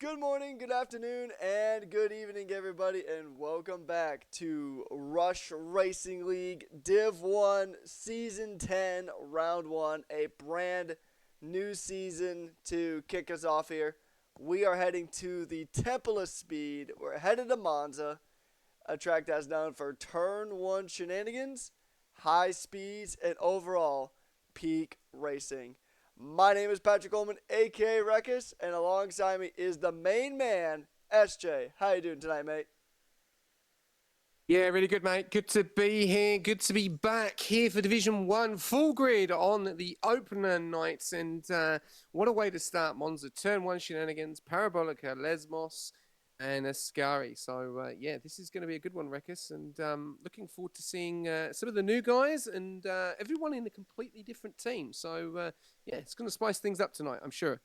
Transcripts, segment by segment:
Good morning, good afternoon, and good evening, everybody, and welcome back to Rush Racing League Div1 Season 10, Round 1, a brand new season to kick us off here. We are heading to the Temple of Speed. We're headed to Monza, a track that's known for turn 1 shenanigans, high speeds, and overall peak racing. My name is Patrick Coleman, aka Rekis, and alongside me is the main man, SJ. How you doing tonight, mate? Yeah, really good, mate. Good to be here. Good to be back here for Division 1 full grid on the opener nights. And what a way to start Monza. Turn 1 shenanigans, Parabolica, Lesmos, and Ascari. So, yeah, this is going to be a good one, Rekis. And looking forward to seeing some of the new guys and everyone in a completely different team. So, yeah, it's going to spice things up tonight, I'm sure.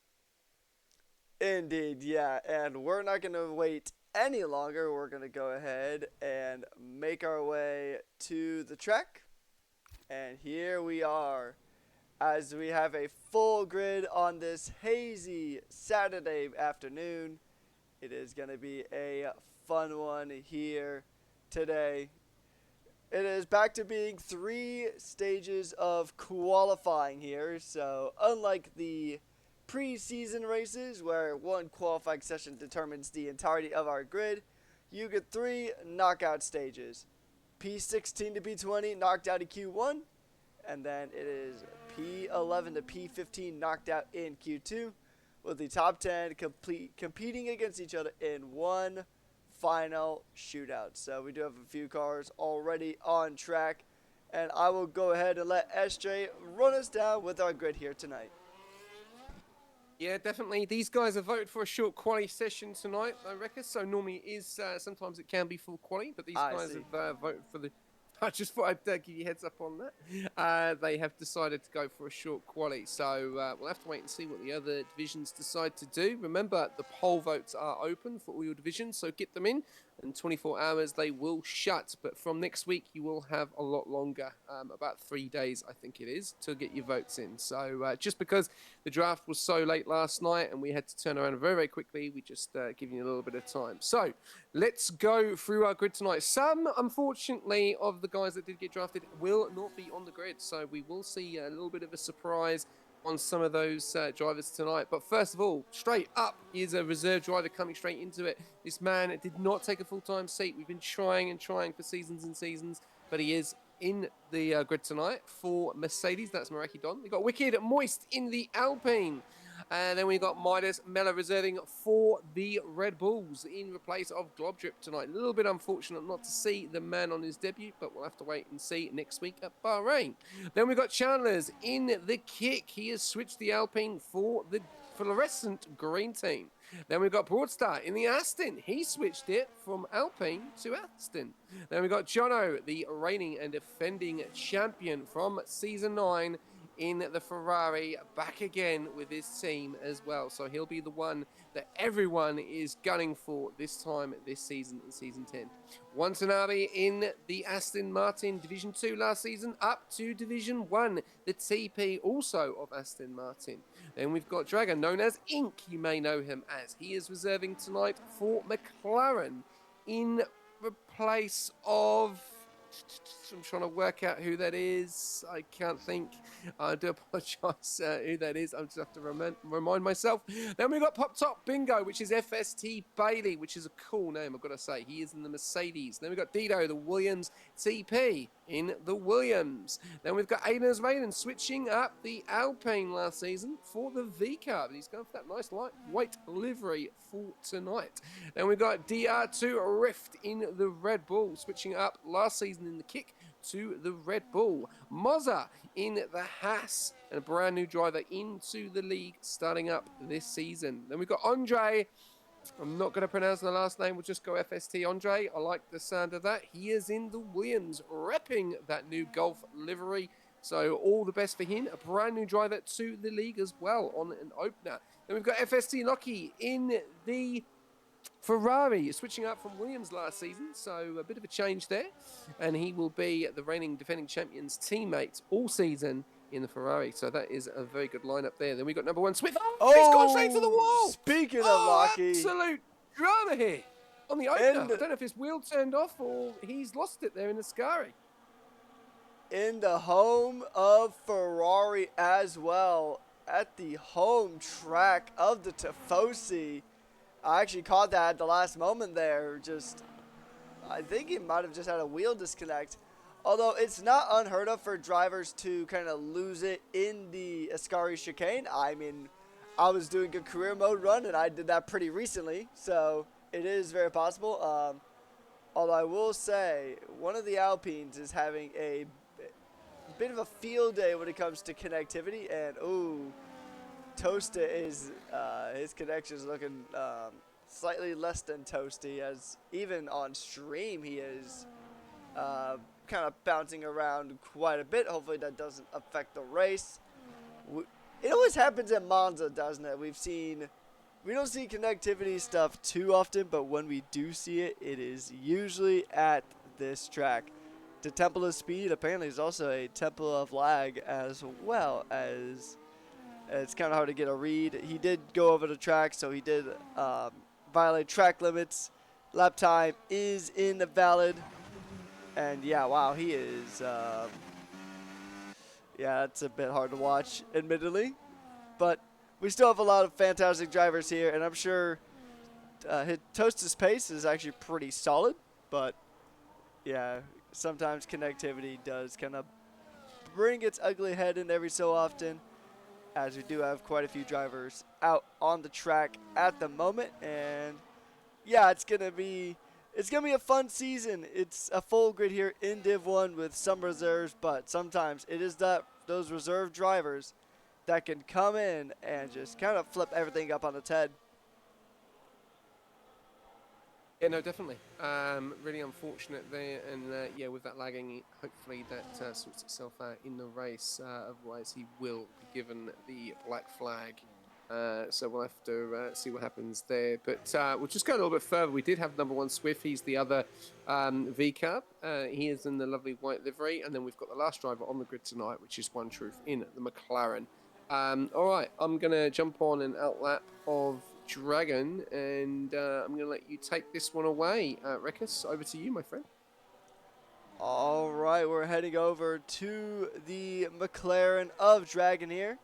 Indeed, yeah, and we're not going to wait any longer. We're going to go ahead and make our way to the track. And here we are, as we have a full grid on this hazy Saturday afternoon. It is going to be a fun one here today. It is back to being 3 stages of qualifying here. So, unlike the preseason races where one qualifying session determines the entirety of our grid, you get 3 knockout stages. P16 to P20 knocked out in Q1, and then it is P11 to P15 knocked out in Q2, with the top 10 competing against each other in one final shootout. So we do have a few cars already on track, and I will go ahead and let SJ run us down with our grid here tonight. Yeah, definitely. These guys have voted for a short quali session tonight, I reckon. So normally it is, sometimes it can be full quali, but these guys See. have voted for the... I just thought I'd give you a heads up on that. They have decided to go for a short quali. So we'll have to wait and see what the other divisions decide to do. Remember, the poll votes are open for all your divisions, so get them in. In 24 hours, they will shut. But from next week, you will have a lot longer, about 3 days, I think it is, to get your votes in. So just because the draft was so late last night and we had to turn around very, very quickly, we just give you a little bit of time. So let's go through our grid tonight. Some, unfortunately, of the guys that did get drafted will not be on the grid. So we will see a little bit of a surprise on some of those drivers tonight. But first of all, straight up is a reserve driver coming straight into it. This man did not take a full-time seat. We've been trying and trying for seasons and seasons, but he is in the grid tonight for Mercedes. That's Maraki Don. We've got Wicked Moist in the Alpine. And then we've got Midas Mella reserving for the Red Bulls in replace of Globdrip tonight. A little bit unfortunate not to see the man on his debut, but we'll have to wait and see next week at Bahrain. Then we've got Chandler's in the kick. He has switched the Alpine for the fluorescent green team. Then we've got Broadstar in the Aston. He switched it from Alpine to Aston. Then we've got Jonno, the reigning and defending champion from Season 9 in the Ferrari, back again with his team as well. So he'll be the one that everyone is gunning for this time this season in Season 10. Watanabe in the Aston Martin Division 2 last season, up to Division 1, the TP also of Aston Martin. Then we've got Dragon, known as Ink, you may know him as. He is reserving tonight for McLaren in replace of... I'm trying to work out who that is. I can't think. I do apologise who that is. I just have to remind myself. Then we've got Pop Top Bingo, which is FST Bailey, which is a cool name, I've got to say. He is in the Mercedes. Then we've got Dido, the Williams TP in the Williams. Then we've got Aiden's Raiden switching up the Alpine last season for the V-Car. But he's going for that nice lightweight livery for tonight. Then we've got DR2 Rift in the Red Bull, switching up last season in the kick to the Red Bull. Monza in the Haas, and a brand new driver into the league starting up this season. Then we've got Andre. I'm not going to pronounce the last name. We'll just go FST Andre. I like the sound of that. He is in the Williams, repping that new Golf livery. So all the best for him. A brand new driver to the league as well on an opener. Then we've got FST Lockie in the Ferrari, switching up from Williams last season, so a bit of a change there. And he will be the reigning defending champions teammate all season in the Ferrari. So that is a very good lineup there. Then we got number 1 Swift. Oh, he's gone straight to the Oh, wall. speaking of Oh, Lockie, absolute drama here on the opener. And- I don't know if his wheel turned off or he's lost it there in the Ascari. in the home of Ferrari as well, at the home track of the Tifosi. I actually caught that at the last moment there. I think he might have just had a wheel disconnect. Although it's not unheard of for drivers to kind of lose it in the Ascari chicane. I mean, I was doing a career mode run and I did that pretty recently, so it is very possible. Although I will say, one of the Alpines is having a bit of a field day when it comes to connectivity, and ooh, Toasta is his connection is looking slightly less than toasty, as even on stream he is kind of bouncing around quite a bit. Hopefully that doesn't affect the race. It always happens at Monza, doesn't it? We don't see connectivity stuff too often, but when we do see it, it is usually at this track. The Temple of Speed apparently is also a Temple of Lag as well, as it's kind of hard to get a read. He did go over the track, so he did violate track limits. Lap time is invalid. And yeah, wow, he is, yeah, it's a bit hard to watch, admittedly. But we still have a lot of fantastic drivers here, and I'm sure Toast's pace is actually pretty solid. But yeah, sometimes connectivity does kind of bring its ugly head in every so often, as we do have quite a few drivers out on the track at the moment. And yeah, it's gonna be a fun season. It's a full grid here in Div1 with some reserves, but sometimes it is those reserve drivers that can come in and just kind of flip everything up on its head. Yeah, no, definitely. Really unfortunate there, and yeah, with that lagging, hopefully that sorts itself out in the race. Otherwise, he will be given the black flag. So we'll have to see what happens there. But we'll just go a little bit further. We did have number 1 Swift. He's the other V-Cab. He is in the lovely white livery. And then we've got the last driver on the grid tonight, which is One Truth in the McLaren. All right, I'm going to jump on an outlap of Dragon, and I'm going to let you take this one away. Rekus, over to you, my friend. All right, we're heading over to the McLaren of Dragon here,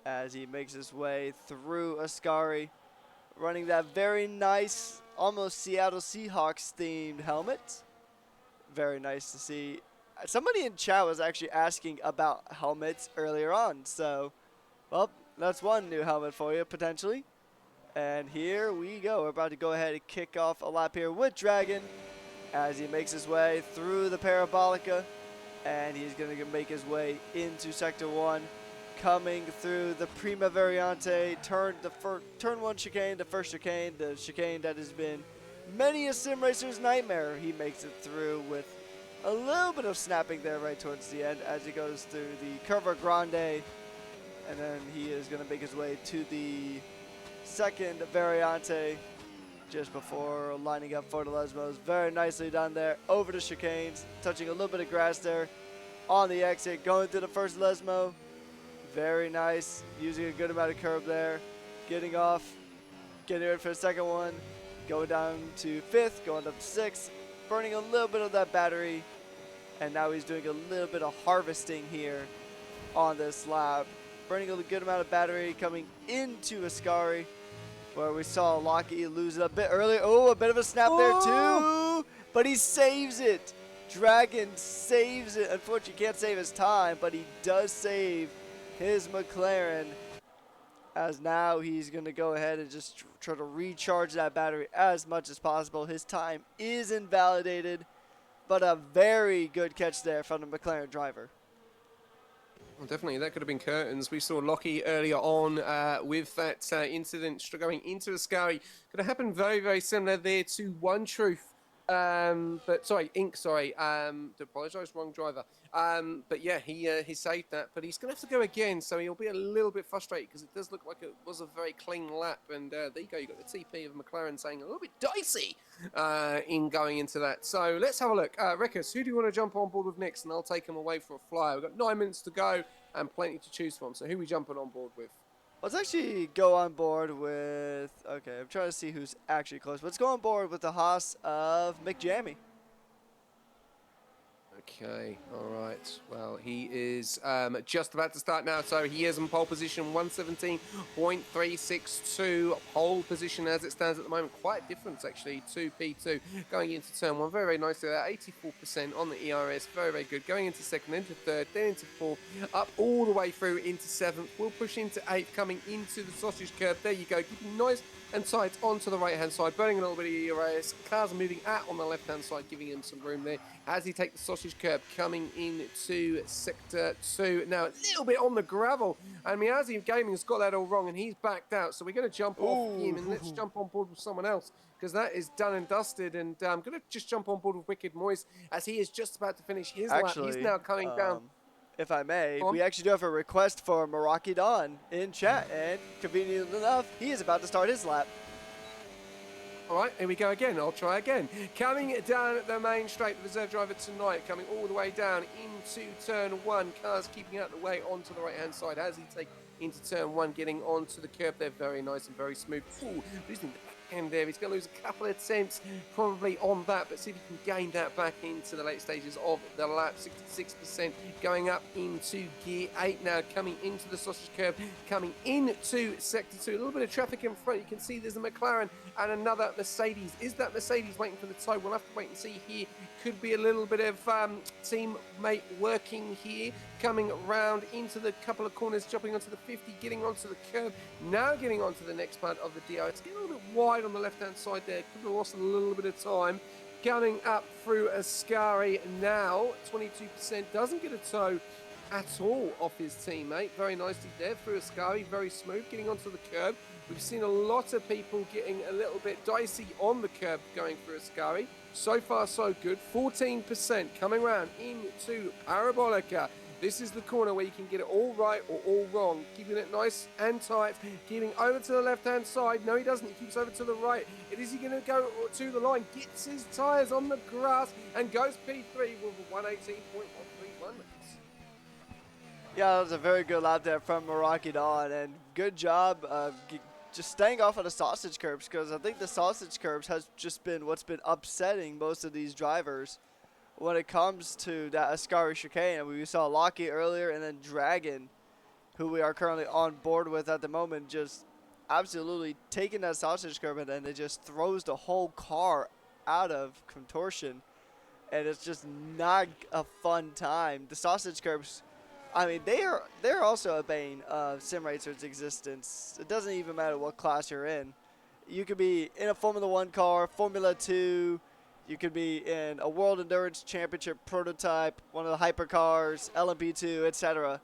as he makes his way through Ascari, running that very nice, almost Seattle Seahawks themed helmet. Very nice to see. Somebody in chat was actually asking about helmets earlier on, so, well, that's one new helmet for you, potentially. And here we go. We're about to go ahead and kick off a lap here with Dragon, as he makes his way through the Parabolica, and he's going to make his way into Sector 1. Coming through the Prima Variante, turn 1 chicane, the first chicane, the chicane that has been many a sim racer's nightmare. He makes it through with a little bit of snapping there right towards the end as he goes through the Curva Grande, and then he is going to make his way to the second Variante just before lining up for the Lesmos. Very nicely done there, over the chicanes, touching a little bit of grass there on the exit, going through the first Lesmo. Very nice, using a good amount of curb there, getting off, getting ready for the second one, going down to 5th, going up to 6th, burning a little bit of that battery, and now he's doing a little bit of harvesting here on this lap, burning a good amount of battery coming into Ascari, where we saw Lockie lose it a bit earlier. Oh, a bit of a snap there too, but he saves it. Dragon saves it. Unfortunately, he can't save his time, but he does save his McLaren, as now he's going to go ahead and just try to recharge that battery as much as possible. His time is invalidated, but a very good catch there from the McLaren driver. Well, definitely, that could have been curtains. We saw Lockie earlier on with that incident going into Ascari. Could have happened very, very similar there to One Truth. But sorry, Ink, sorry. To apologise, wrong driver. But yeah, he saved that. But he's going to have to go again, so he'll be a little bit frustrated because it does look like it was a very clean lap. And there you go, you got the TP of McLaren saying a little bit dicey in going into that. So let's have a look. Rekus, who do you want to jump on board with next? And I'll take him away for a fly. We've got 9 minutes to go. and plenty to choose from. So who are we jumping on board with? Let's actually go on board with. Okay, I'm trying to see who's actually close. Let's go on board with the Haas of McJammy. Okay, all right. Well, he is just about to start now, so he is in pole position, 117.362 pole position as it stands at the moment. Quite a difference, actually, to P2 going into turn one. Very, very nicely there, 84% on the ERS. Very, very good. Going into second, into third, then into fourth, up all the way through into seventh. We'll push into eighth, coming into the sausage curve. There you go. Keeping nice and tight onto the right-hand side, burning a little bit of ERS. Cars are moving out on the left-hand side, giving him some room there as he takes the sausage curb, coming into sector 2. Now, a little bit on the gravel, and Miyazi Gaming has got that all wrong, and he's backed out. So we're going to jump off him, and let's jump on board with someone else, because that is done and dusted. And I'm going to just jump on board with Wicked Moist, as he is just about to finish his lap. He's now coming down. If I may, we actually do have a request for Meraki Don in chat, and conveniently enough, he is about to start his lap. All right, here we go again. I'll try again. Coming down the main straight, the reserve driver tonight, coming all the way down into turn one. Cars keeping out the way onto the right-hand side as he takes into turn one, getting onto the curb there. Very nice and very smooth. Ooh, losing the back end there. He's going to lose a couple of attempts probably on that, but see if he can gain that back into the late stages of the lap. 66% going up into gear 8 now, coming into the sausage curb, coming into sector 2. A little bit of traffic in front. You can see there's a McLaren and another Mercedes. Is that Mercedes waiting for the toe? We'll have to wait and see here. Could be a little bit of teammate working here. Coming round into the couple of corners, jumping onto the 50, getting onto the curb. Now getting onto the next part of the DO. It's getting a little bit wide on the left-hand side there. Could have lost a little bit of time. Coming up through Ascari now. 22%. Doesn't get a toe at all off his teammate. Very nicely there through Ascari. Very smooth. Getting onto the curb. We've seen a lot of people getting a little bit dicey on the curb going through Ascari. So far, so good. 14% coming around into Parabolica. This is the corner where you can get it all right or all wrong. Keeping it nice and tight. Keeping over to the left-hand side. No, he doesn't. He keeps over to the right. Is he going to go to the line? Gets his tyres on the grass and goes P3 with a 118.131. Yeah, that was a very good lap there from Meraki Don, and good job just staying off of the sausage curbs, because I think the sausage curbs has just been what's been upsetting most of these drivers when it comes to that Ascari chicane. And we saw Lockheed earlier, and then Dragon, who we are currently on board with at the moment, just absolutely taking that sausage curb, and then it just throws the whole car out of contortion, and it's just not a fun time. The sausage curbs, I mean, they're also a bane of sim racers' existence. It doesn't even matter what class you're in. You could be in a Formula 1 car, Formula 2. You could be in a World Endurance Championship prototype, one of the hypercars, LMP2, etc.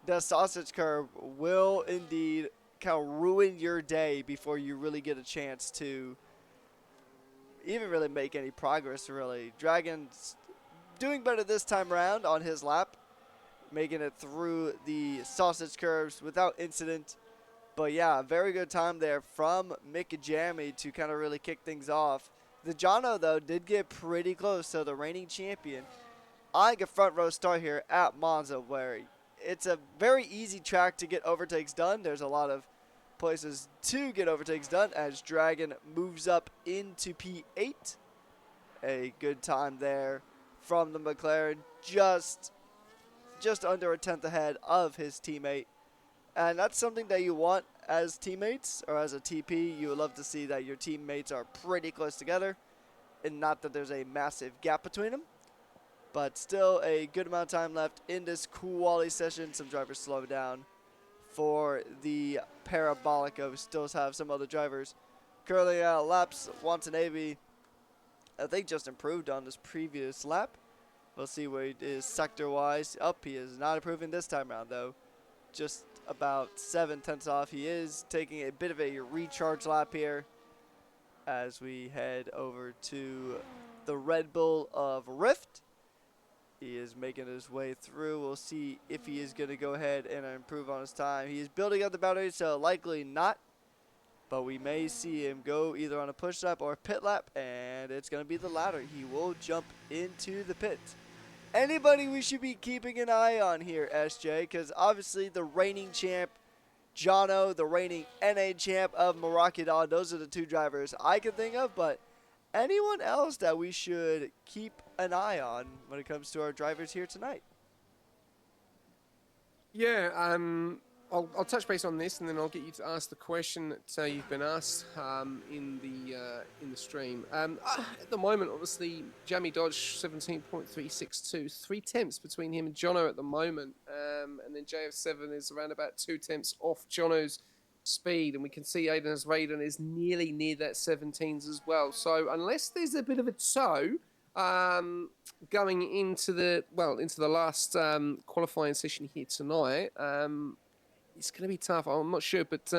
The sausage curb will indeed kind of ruin your day before you really get a chance to even really make any progress, really. Dragon's doing better this time around on his lap, making it through the sausage curves without incident. But yeah, very good time there from Mick Jammy to kind of really kick things off. The Jonno, though, did get pretty close, so the reigning champion eyeing a front row start here at Monza, where it's a very easy track to get overtakes done. There's a lot of places to get overtakes done as Dragon moves up into P8. A good time there from the McLaren, just under a tenth ahead of his teammate. And that's something that you want as teammates, or as a TP. You would love to see that your teammates are pretty close together, and not that there's a massive gap between them. But still a good amount of time left in this quali session. Some drivers slow down for the Parabolica. We still have some other drivers currently out laps. Watanabe, I think, just improved on this previous lap. We'll see where he is sector-wise. He is not improving this time around, though. Just about 7/10 off. He is taking a bit of a recharge lap here as we head over to the Red Bull of Rift. He is making his way through. We'll see if he is going to go ahead and improve on his time. He is building up the battery, so likely not. But we may see him go either on a push lap or a pit lap, and it's going to be the latter. He will jump into the pit. Anybody we should be keeping an eye on here, SJ? Because obviously the reigning champ, Jonno, the reigning NA champ of Marakidan, those are the two drivers I can think of, but anyone else that we should keep an eye on when it comes to our drivers here tonight? Yeah, I'll touch base on this, and then I'll get you to ask the question that you've been asked in the stream. At the moment, obviously, Jamie Dodge 17.362, 3 tenths between him and Jonno at the moment, and then JF7 is around about 2 tenths off Jonno's speed, and we can see Aiden's Raiden is nearly near that 17s as well. So unless there's a bit of a toe going into the last qualifying session here tonight, it's going to be tough. I'm not sure, but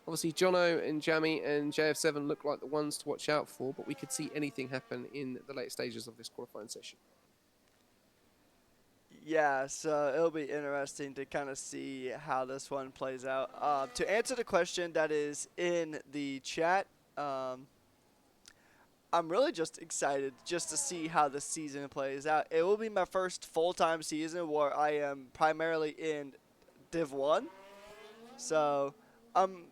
obviously Jonno and Jamie and JF7 look like the ones to watch out for, but we could see anything happen in the late stages of this qualifying session. Yeah, so it'll be interesting to kind of see how this one plays out. To answer the question that is in the chat, I'm really just excited just to see how the season plays out. It will be my first full-time season where I am primarily in Div1. So I'm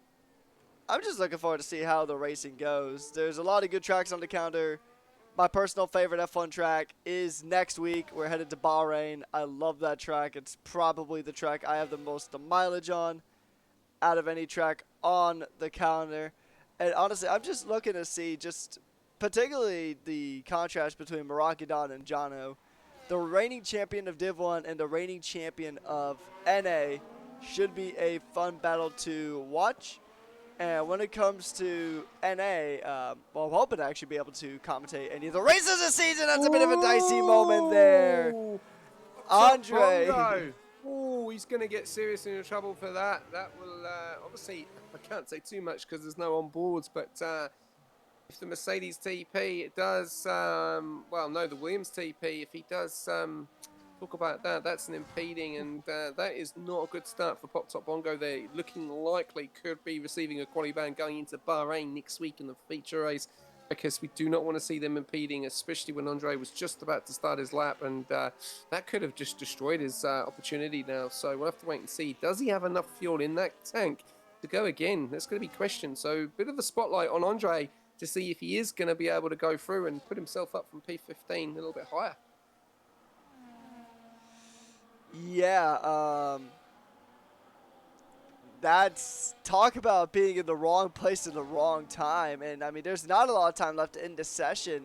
just looking forward to see how the racing goes. There's a lot of good tracks on the calendar. My personal favorite F1 track is next week. We're headed to Bahrain. I love that track. It's probably the track I have the most mileage on out of any track on the calendar. And honestly, I'm just looking to see just particularly the contrast between Marakidan and Jonno. The reigning champion of Div1 and the reigning champion of NA should be a fun battle to watch. And when it comes to NA, well, I'm hoping to actually be able to commentate any of the races this season. That's a bit of a dicey moment there. Andre. Oh, he's going to get seriously in trouble for that. That will, obviously, I can't say too much because there's no on boards, but if the Mercedes TP does, the Williams TP, if he does talk about that, that's an impeding, and that is not a good start for Pop Top Bongo. They're looking likely could be receiving a quali ban going into Bahrain next week in the feature race, because we do not want to see them impeding, especially when Andre was just about to start his lap, and that could have just destroyed his opportunity now. So we'll have to wait and see. Does he have enough fuel in that tank to go again? That's going to be questioned. So a bit of a spotlight on Andre to see if he is going to be able to go through and put himself up from P15 a little bit higher. Yeah, that's talk about being in the wrong place at the wrong time. And, I mean, there's not a lot of time left in the session.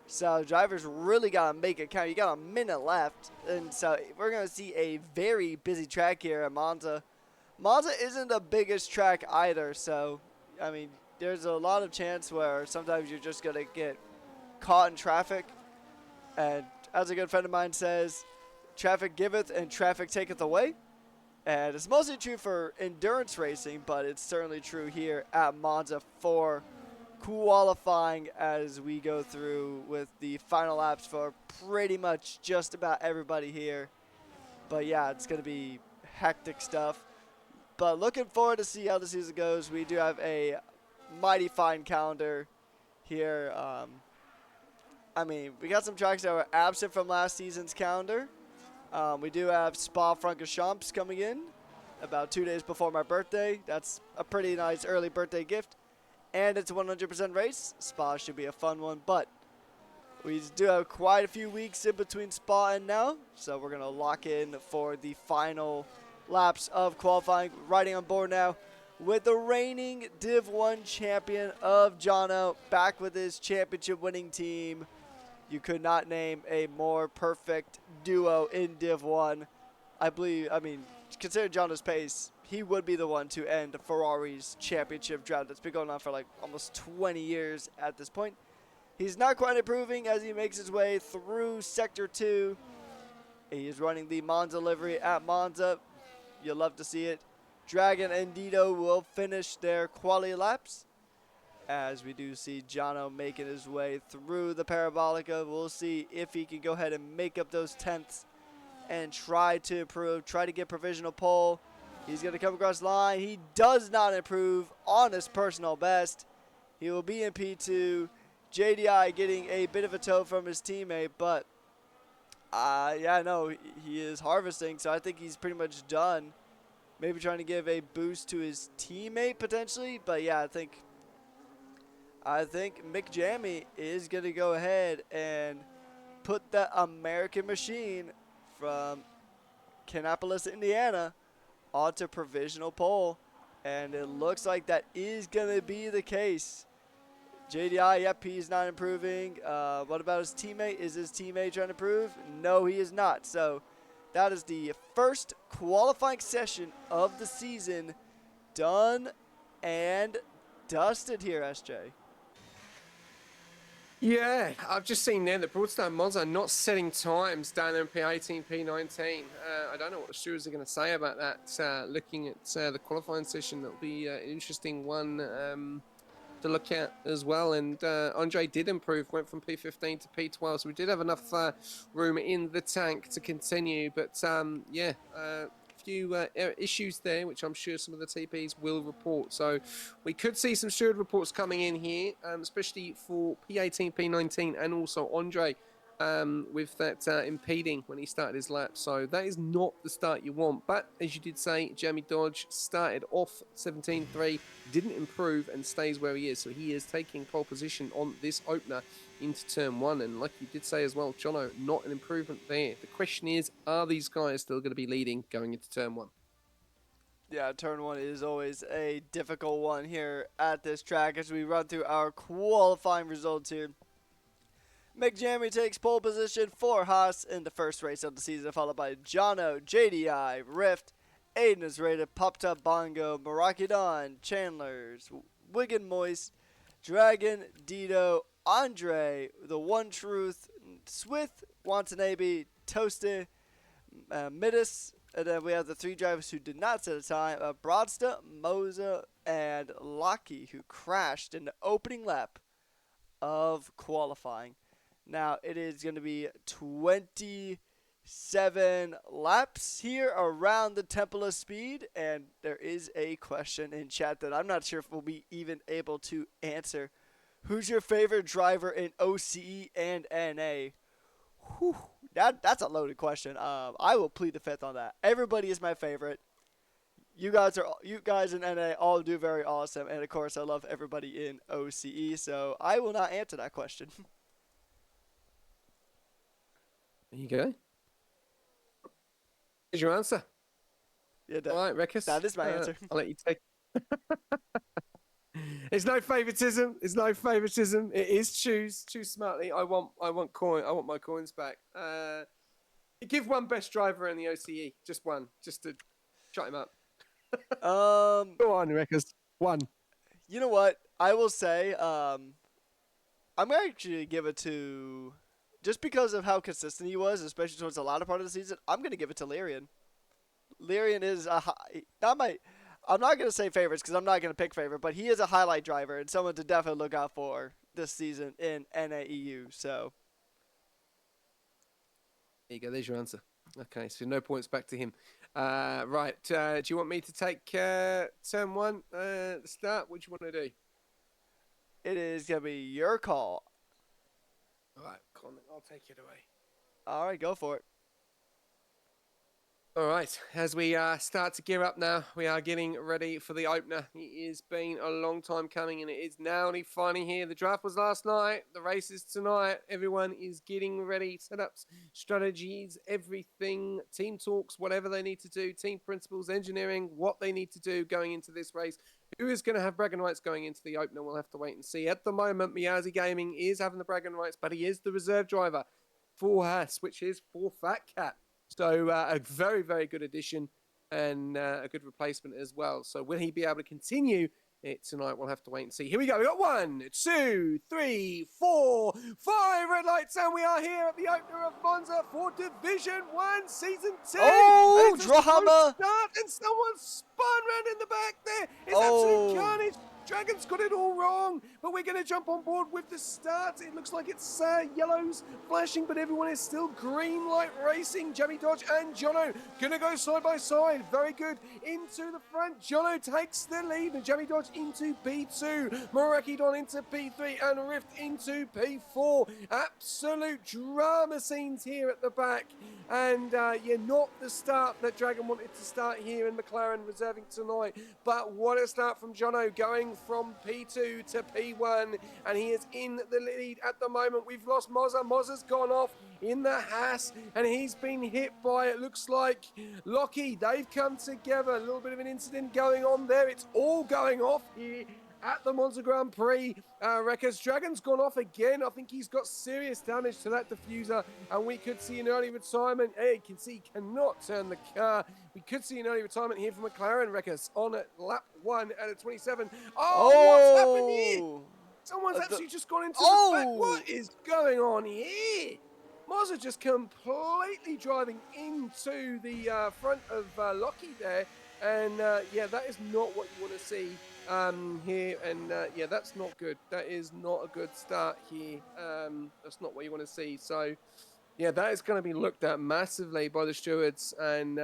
So drivers really got to make it count. You got a minute left. And so we're going to see a very busy track here at Monza. Monza isn't the biggest track either. So, I mean, there's a lot of chance where sometimes you're just going to get caught in traffic. And as a good friend of mine says, traffic giveth and traffic taketh away. And it's mostly true for endurance racing, but it's certainly true here at Monza for qualifying as we go through with the final laps for pretty much just about everybody here. But yeah, it's going to be hectic stuff. But looking forward to see how the season goes. We do have a mighty fine calendar here. I mean, we got some tracks that were absent from last season's calendar. We do have Spa-Francorchamps coming in about 2 days before my birthday. That's a pretty nice early birthday gift. And it's a 100% race. Spa should be a fun one, but we do have quite a few weeks in between Spa and now. So we're going to lock in for the final laps of qualifying. Riding on board now with the reigning Div 1 champion of Jonno, back with his championship winning team. You could not name a more perfect duo in Div 1. I mean, considering Jonno's pace, he would be the one to end Ferrari's championship drought that's been going on for like almost 20 years at this point. He's not quite improving as he makes his way through Sector 2. He is running the Monza livery at Monza. You'll love to see it. Dragon and Dito will finish their quali laps, as we do see Jonno making his way through the Parabolica. We'll see if he can go ahead and make up those tenths and try to improve, try to get provisional pole. He's going to come across the line. He does not improve on his personal best. He will be in P2. JDI getting a bit of a tow from his teammate, but Yeah, no, he is harvesting, so I think he's pretty much done. Maybe trying to give a boost to his teammate potentially, but yeah, I think Mick Jammy is gonna go ahead and put the American machine from Kannapolis, Indiana, onto provisional pole, and it looks like that is gonna be the case. JDI, yep, he's not improving. What about his teammate? Is his teammate trying to improve? No, he is not. So that is the first qualifying session of the season done and dusted here, SJ. Yeah, I've just seen there that Broadstone Monza not setting times down in P18, P19. I don't know what the stewards are going to say about that. Looking at the qualifying session, that'll be an interesting one to look at as well. And Andre did improve, went from P15 to P12, so we did have enough room in the tank to continue. But yeah, few issues there, which I'm sure some of the TPs will report. So we could see some steward reports coming in here, especially for P18, P19, and also Andre with that impeding when he started his lap. So that is not the start you want. But as you did say, Jamie Dodge started off 17.3, didn't improve, and stays where he is. So he is taking pole position on this opener into turn one. And like you did say as well, Jonno, not an improvement there. The question is, are these guys still going to be leading going into turn one? Yeah, turn one is always a difficult one here at this track as we run through our qualifying results here. McJammy takes pole position for Haas in the first race of the season, followed by Jonno, JDI, Rift, Aiden is rated, Popped Up Bongo, Marakidon, Chandlers, Wigan Moist, Dragon, Dido, Andre, The One Truth, Swith, Watanabe, Toasted, Midas, and then we have the three drivers who did not set a time, Broadsta, Moza, and Locky, who crashed in the opening lap of qualifying. Now, it is going to be 27 laps here around the Temple of Speed, and there is a question in chat that I'm not sure if we'll be even able to answer. Who's your favorite driver in OCE and NA? Whew, that's a loaded question. I will plead the fifth on that. Everybody is my favorite. You guys in NA all do very awesome, and of course I love everybody in OCE, so I will not answer that question. There you go. Here's your answer. Yeah, All right, Rekus. that is my answer. I'll let you take. It's no favoritism. It's no favoritism. It is choose smartly. I want my coins back. Give one best driver in the OCE, just one, just to shut him up. Go on, Rekus. One. You know what? I will say, I'm gonna actually give it to, just because of how consistent he was, especially towards the latter part of the season. I'm gonna give it to Lyrian. Lyrian is I'm not gonna say favorites because I'm not gonna pick favorite, but he is a highlight driver and someone to definitely look out for this season in NAEU. So there you go. There's your answer. Okay, so no points back to him. Right. Do you want me to take turn one? The start. What do you want to do? it is gonna be your call. All right, Colin, I'll take it away. All right, go for it. All right, as we start to gear up now, we are getting ready for the opener. It has been a long time coming, and it is now finally here. The draft was last night, the race is tonight. Everyone is getting ready, setups, strategies, everything, team talks, whatever they need to do, team principles, engineering, what they need to do going into this race. Who is going to have bragging rights going into the opener? We'll have to wait and see. At the moment, Miyazi Gaming is having the bragging rights, but he is the reserve driver for Haas, which is for Fat Cat. So a very, very good addition and a good replacement as well. So will he be able to continue it tonight? We'll have to wait and see. Here we go. We got 1, 2, 3, 4, 5 red lights, and we are here at the opener of Monza for Division 1 Season 2. Oh, drama! And someone spun round in the back there. It's absolute carnage. Dragon's got it all wrong, but we're going to jump on board with the start. It looks like it's yellows flashing, but everyone is still green light racing. Jamie Dodge and Jonno going to go side by side. Very good. Into the front. Jonno takes the lead, and Jamie Dodge into P2. Marakidon into P3, and Rift into P4. Absolute drama scenes here at the back. And not the start that Dragon wanted to start here in McLaren reserving tonight. But what a start from Jonno, going from P2 to P1, and he is in the lead at the moment. We've lost Monza. Monza's gone off in the Haas, and he's been hit by, it looks like, Lockie. They've come together. A little bit of an incident going on there. It's all going off here at the Monza Grand Prix. Wreckers, Dragon's gone off again. I think he's got serious damage to that diffuser, and we could see an early retirement. Hey, you can see he cannot turn the car. We could see an early retirement here for McLaren, Wreckers, on at lap 1 out of 27. What's happened here? Someone's actually just gone into the back. What is going on here? Monza just completely driving into the front of Lockie there. And that is not what you want to see here. And that's not good. That is not a good start here. That's not what you want to see. So, that is going to be looked at massively by the stewards. And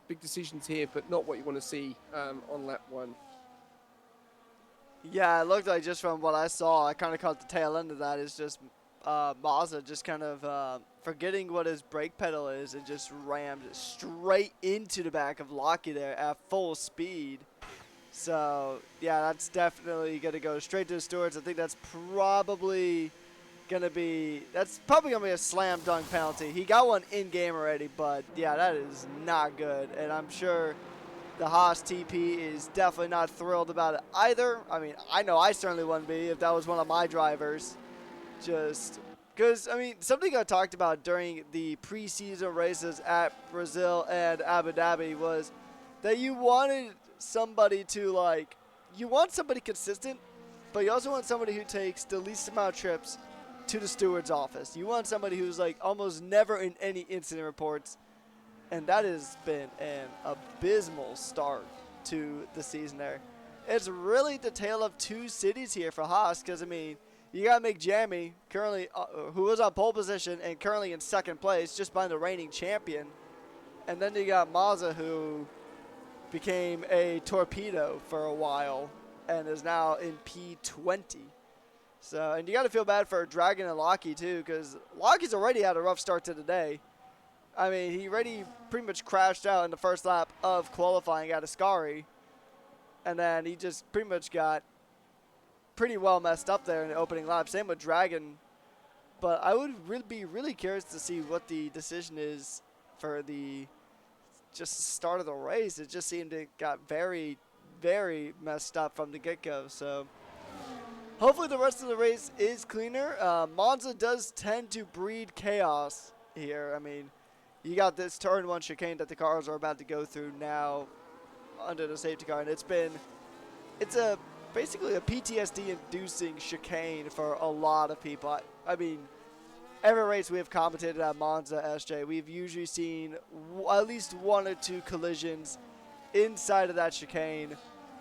big decisions here, but not what you want to see on lap 1. Yeah, it looked like, just from what I saw, I kind of caught the tail end of that. It's just Mazda just kind of forgetting what his brake pedal is and just rammed straight into the back of Lockie there at full speed. So, that's definitely going to go straight to the stewards. I think that's probably going to be a slam dunk penalty. He got one in-game already, but, that is not good. And I'm sure the Haas TP is definitely not thrilled about it either. I mean, I know I certainly wouldn't be if that was one of my drivers. Just because, something I talked about during the preseason races at Brazil and Abu Dhabi was that you wanted somebody to, you want somebody consistent, but you also want somebody who takes the least amount of trips to the steward's office. You want somebody who's, almost never in any incident reports. And that has been an abysmal start to the season there. It's really the tale of two cities here for Haas, because, you got Mick Jamie, currently, who was on pole position and currently in second place, just behind the reigning champion. And then you got Mazda, who became a torpedo for a while and is now in P20. So, and you got to feel bad for Dragon and Lockie, too, because Lockie's already had a rough start to the day. He already pretty much crashed out in the first lap of qualifying at Ascari. And then he just pretty much got pretty well messed up there in the opening lap. Same with Dragon. But I would be really curious to see what the decision is for the start of the race. It just seemed it got very, very messed up from the get-go. So hopefully the rest of the race is cleaner. Monza does tend to breed chaos here. You got this turn 1 chicane that the cars are about to go through now under the safety car, and it's basically a PTSD-inducing chicane for a lot of people. Every race we have commentated at Monza, SJ, we've usually seen at least 1 or 2 collisions inside of that chicane.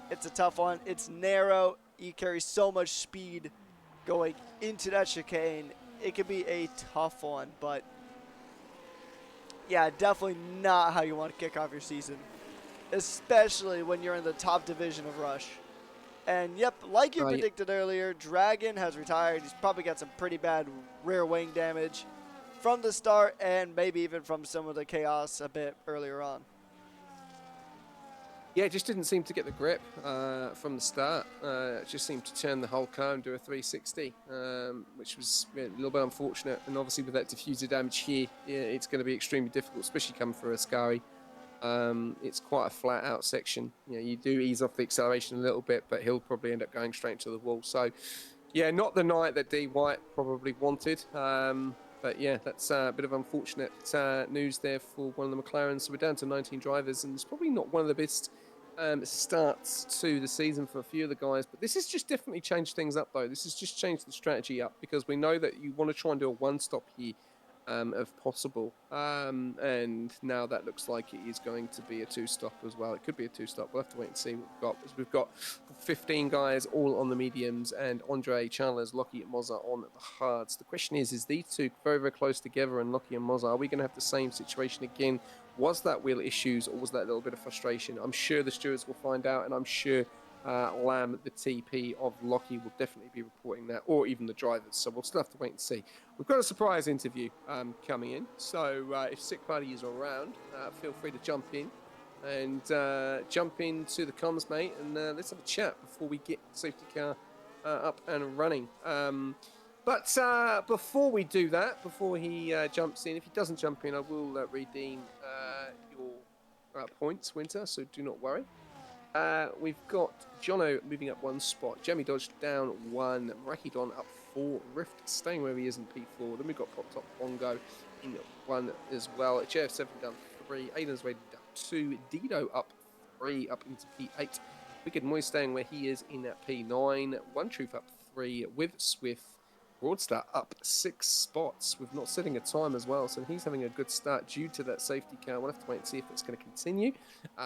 It's a tough one. It's narrow. You carry so much speed going into that chicane. It could be a tough one, but definitely not how you want to kick off your season, especially when you're in the top division of Rush. And, like you predicted earlier, Dragon has retired. He's probably got some pretty bad rear wing damage from the start, and maybe even from some of the chaos a bit earlier on. Yeah, it just didn't seem to get the grip from the start. It just seemed to turn the whole car and do a 360, which was a little bit unfortunate. And obviously with that diffuser damage here, it's going to be extremely difficult, especially coming through Ascari. It's quite a flat out section. You do ease off the acceleration a little bit, but he'll probably end up going straight into the wall. So, not the night that D White probably wanted. But that's a bit of unfortunate news there for one of the McLarens. So we're down to 19 drivers, and it's probably not one of the best starts to the season for a few of the guys. But this has just definitely changed things up, though. This has just changed the strategy up, because we know that you want to try and do a one-stop here if possible. And now that looks like it is going to be a two-stop as well. It could be a two-stop. We'll have to wait and see what we've got. Because we've got 15 guys all on the mediums and Andre, Chandler's, Lockie and Monza on the hards. The question is these two very, very close together and Lockie and Monza, are we going to have the same situation again? Was that wheel issues or was that a little bit of frustration? I'm sure the stewards will find out, and I'm sure Lamb, the TP of Lockie, will definitely be reporting that, or even the drivers. So we'll still have to wait and see. We've got a surprise interview coming in. So if Sick Buddy is around, feel free to jump in and jump into the comms, mate, and let's have a chat before we get the safety car up and running. But before we do that, before he jumps in, if he doesn't jump in, I will redeem your points, Winter, so do not worry. We've got Jonno moving up one spot, Jamie Dodge down one, Marakidon up 4, Rift staying where he is in P4. Then we've got Pop Top Bongo in 1 as well, JF7 down 3, Aiden's Raiden down 2, Dido up 3 up into P8, Wicked Moy staying where he is in P9, One Truth up 3 with Swift, Broadstar up 6 spots with not setting a time as well, so he's having a good start due to that safety car. We'll have to wait and see if it's going to continue.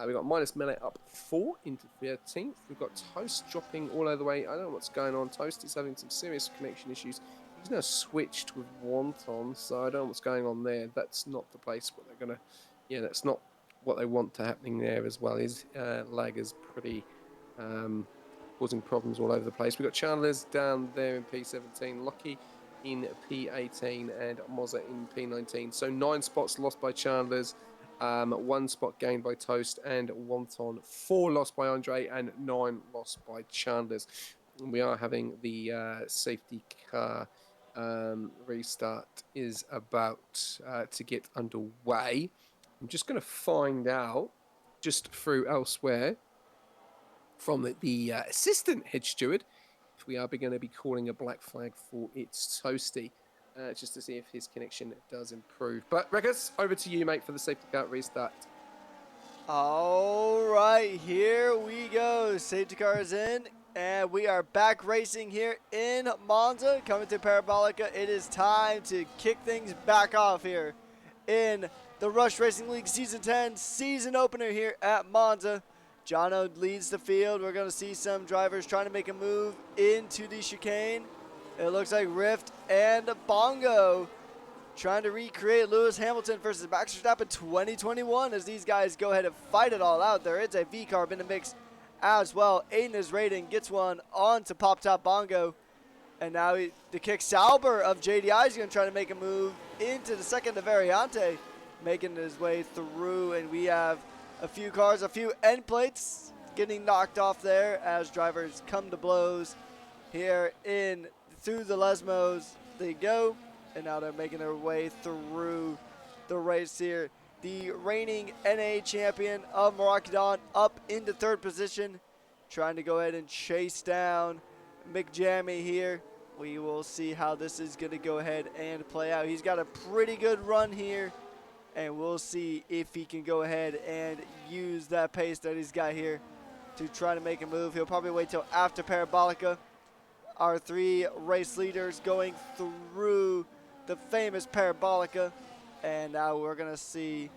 We've got Minus Melee up 4 into 13th. We've got Toast dropping all over the way. I don't know what's going on. Toast is having some serious connection issues. He's now switched with Wonton, so I don't know what's going on there. That's not the place where they're going to... Yeah, that's not what they want to happening there as well. His lag is pretty... causing problems all over the place. We've got Chandler's down there in P17, Lockie in P18 and Mozza in P19. So 9 spots lost by Chandler's, 1 spot gained by Toast and Wonton, 4 lost by Andre and 9 lost by Chandler's. And we are having the safety car restart is about to get underway. I'm just going to find out just through elsewhere from the assistant head steward if we are going to be calling a black flag for its Toasty, just to see if his connection does improve. But Regas, over to you, mate, for the safety car restart. All right, here we go. Safety car is in, and we are back racing here in Monza, coming to Parabolica. It is time to kick things back off here in the Rush Racing League Season 10 season opener here at Monza. Jonno leads the field. We're going to see some drivers trying to make a move into the chicane. It looks like Rift and Bongo trying to recreate Lewis Hamilton versus Max Verstappen 2021 as these guys go ahead and fight it all out. There is a V-carb in the mix as well. Aiden is rating, gets one onto Pop Top Bongo. And now the kick Sauber of JDI is going to try to make a move into the second of Variante, making his way through. And we have a few cars, a few end plates getting knocked off there as drivers come to blows here in through the Lesmos. They go, and now they're making their way through the race here. The reigning NA champion of Marakidon up into 3rd position, trying to go ahead and chase down McJammy here. We will see how this is going to go ahead and play out. He's got a pretty good run here, and we'll see if he can go ahead and use that pace that he's got here to try to make a move. He'll probably wait till after Parabolica. Our 3 race leaders going through the famous Parabolica. And now we're going to see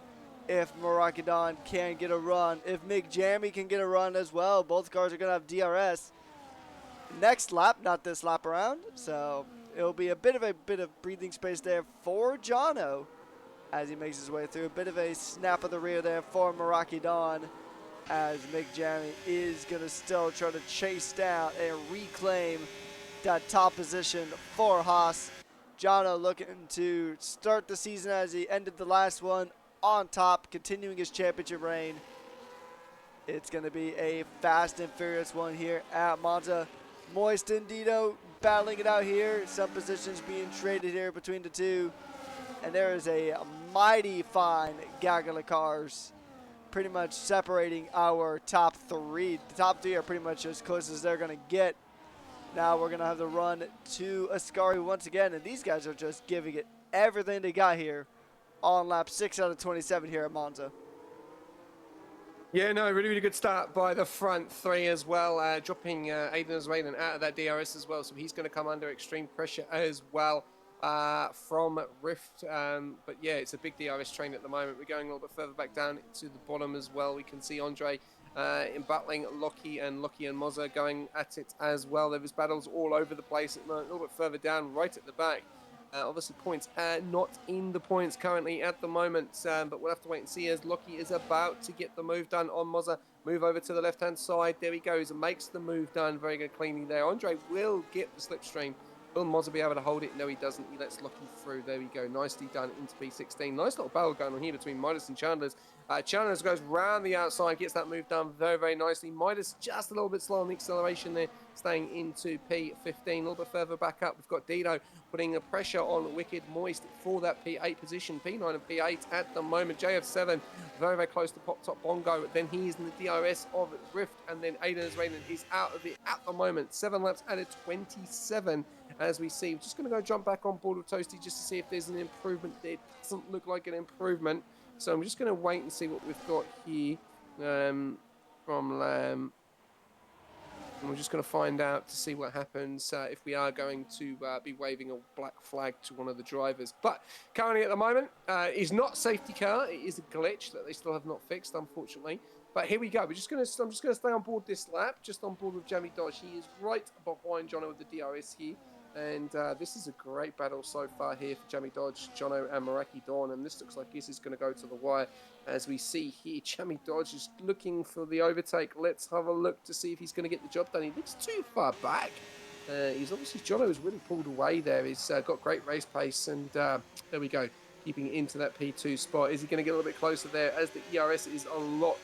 if Marakidon can get a run. If McJammy can get a run as well. Both cars are going to have DRS next lap, not this lap around. So it'll be a bit of breathing space there for Jonno as he makes his way through. A bit of a snap of the rear there for Marakidon as McJammy is going to still try to chase down and reclaim that top position for Haas. Jonno looking to start the season as he ended the last one on top, continuing his championship reign. It's going to be a fast and furious one here at Monza. Moist and Dito battling it out here. Some positions being traded here between the two. And there is a mighty fine gaggle of cars pretty much separating our top 3. The top 3 are pretty much as close as they're going to get. Now we're going to have the run to Ascari once again. And these guys are just giving it everything they got here on lap 6 out of 27 here at Monza. Yeah, no, really, really good start by the front 3 as well, dropping Aiden's Raiden out of that DRS as well, so he's going to come under extreme pressure as well. from Rift. But yeah, it's a big DRS train at the moment. We're going a little bit further back down to the bottom as well. We can see Andre in battling Lockie and Monza going at it as well. There was battles all over the place. A little bit further down, right at the back. Obviously, points not in the points currently at the moment, but we'll have to wait and see as Lockie is about to get the move done on Monza. Move over to the left-hand side. There he goes and makes the move done. Very good cleanly there. Andre will get the slipstream. Will Monza be able to hold it? No, he doesn't. He lets Lockie through. There we go. Nicely done into P16. Nice little battle going on here between Midas and Chandler's. Chandler's goes round the outside, gets that move done very, very nicely. Midas just a little bit slow on the acceleration there, staying into P15. A little bit further back up, we've got Dino putting a pressure on Wicked Moist for that P8 position. P9 and P8 at the moment. JF7 very, very close to Pop Top Bongo. Then he's in the DRS of Rift, and then Aiden's Raiden is out of it at the moment. 7 laps added 27. As we see, we're just going to go jump back on board with Toasty just to see if there's an improvement. It doesn't look like an improvement. So I'm just going to wait and see what we've got here from Lamb. And we're just going to find out to see what happens if we are going to be waving a black flag to one of the drivers. But currently at the moment, is not safety car. It is a glitch that they still have not fixed, unfortunately. But here we go. I'm just going to stay on board this lap, just on board with Jamie Dodge. He is right behind Jonno with the DRS here. And this is a great battle so far here for Jamie Dodge, Jonno and Meraki Dawn. And this looks like this is going to go to the wire. As we see here, Jamie Dodge is looking for the overtake. Let's have a look to see if he's going to get the job done. He looks too far back. He's obviously, Jonno has really pulled away there. He's got great race pace. And there we go, keeping into that P2 spot. Is he going to get a little bit closer there as the ERS is a lot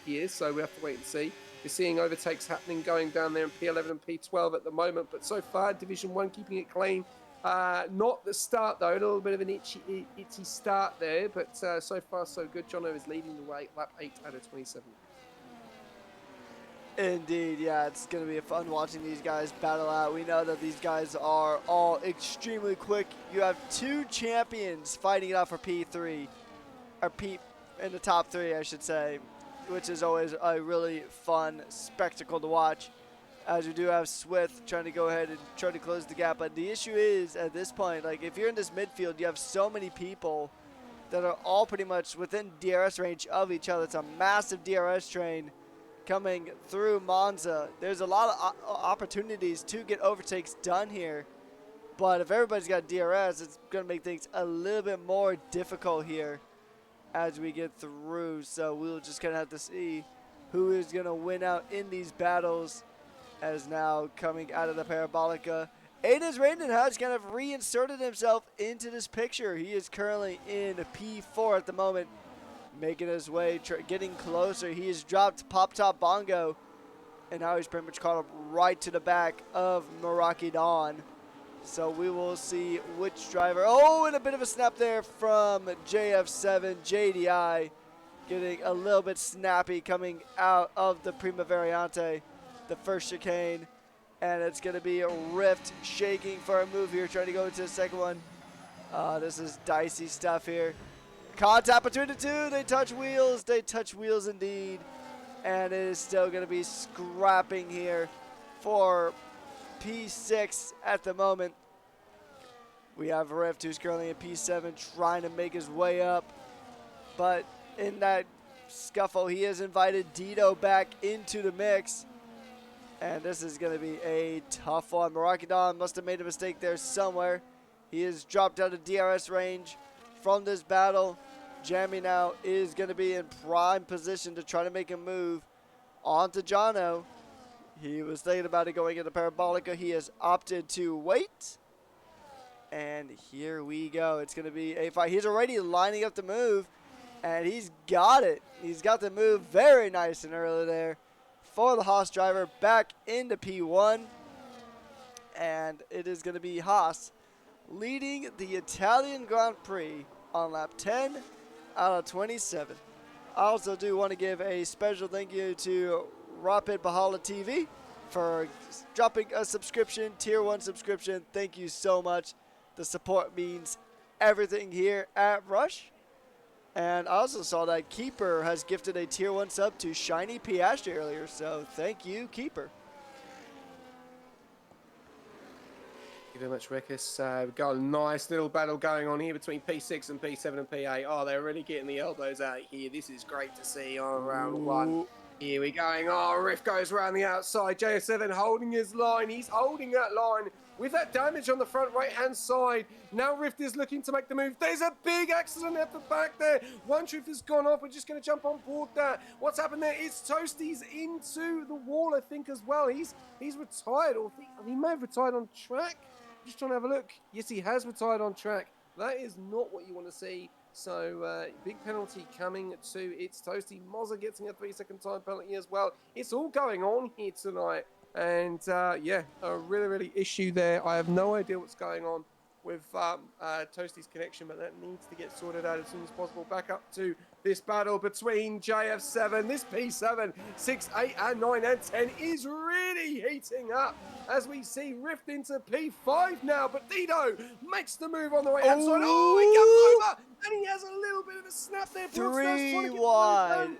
here? So we have to wait and see. We're seeing overtakes happening going down there in P11 and P12 at the moment, but so far Division 1 keeping it clean. Not the start though, a little bit of an itchy start there, but so far so good. Jonno is leading the way, lap 8 out of 27. Indeed, yeah, it's going to be fun watching these guys battle out. We know that these guys are all extremely quick. You have 2 champions fighting it out for P3, or P in the top 3, I should say, which is always a really fun spectacle to watch, as we do have Swift trying to go ahead and try to close the gap. But the issue is, at this point, like, if you're in this midfield, you have so many people that are all pretty much within DRS range of each other. It's a massive DRS train coming through Monza. There's a lot of opportunities to get overtakes done here, but if everybody's got DRS, it's going to make things a little bit more difficult here as we get through. So we'll just kind of have to see who is going to win out in these battles. As now coming out of the Parabolica, Aiden's Raiden has kind of reinserted himself into this picture. He is currently in P4 at the moment, making his way, getting closer. He has dropped Pop Top Bongo, and now he's pretty much caught up right to the back of Meraki Dawn. So we will see which driver. Oh, and a bit of a snap there from JF7, JDI, getting a little bit snappy coming out of the Prima Variante, the first chicane. And it's going to be a Rift shaking for a move here, trying to go into the second one. This is dicey stuff here. Contact between the two. They touch wheels. They touch wheels indeed. And it is still going to be scrapping here for P6 at the moment. We have Rift, who's currently in P7, trying to make his way up. But in that scuffle, he has invited Dito back into the mix. And this is going to be a tough one. Marakidon must have made a mistake there somewhere. He has dropped out of DRS range from this battle. Jamie now is going to be in prime position to try to make a move onto Jonno. He was thinking about it going into Parabolica. He has opted to wait. And here we go. It's going to be a fight. He's already lining up the move, and he's got it. He's got the move very nice and early there for the Haas driver back into P1. And it is going to be Haas leading the Italian Grand Prix on lap 10 out of 27. I also do want to give a special thank you to Rapid Bahala TV for dropping a subscription, tier 1 subscription. Thank you so much. The support means everything here at Rush. And I also saw that Keeper has gifted a tier 1 sub to Shiny Piastri earlier, so thank you, Keeper. Thank you very much, Rikus. We've got a nice little battle going on here between P6 and P7 and P8. Oh, they're really getting the elbows out here. This is great to see on round one. Ooh. Here we going. Oh, Rift goes around the outside. JF7 holding his line. He's holding that line with that damage on the front right-hand side. Now Rift is looking to make the move. There's a big accident at the back there. One Truth has gone off. We're just going to jump on board that. What's happened there is Toasty's into the wall, I think, as well. He's retired, or he may have retired on track. Just trying to have a look. Yes, he has retired on track. That is not what you want to see. So, big penalty coming to It's Toasty. Monza getting a 3-second time penalty as well. It's all going on here tonight. And, yeah, a really issue there. I have no idea what's going on with Toasty's connection, but that needs to get sorted out as soon as possible. Back up to this battle between JF7, this P7, 6, 8, and 9, and 10 is really heating up as we see Rift into P5 now. But Dido makes the move on the right hand side. Oh, he comes over, and he has a little bit of a snap there. 3 wide.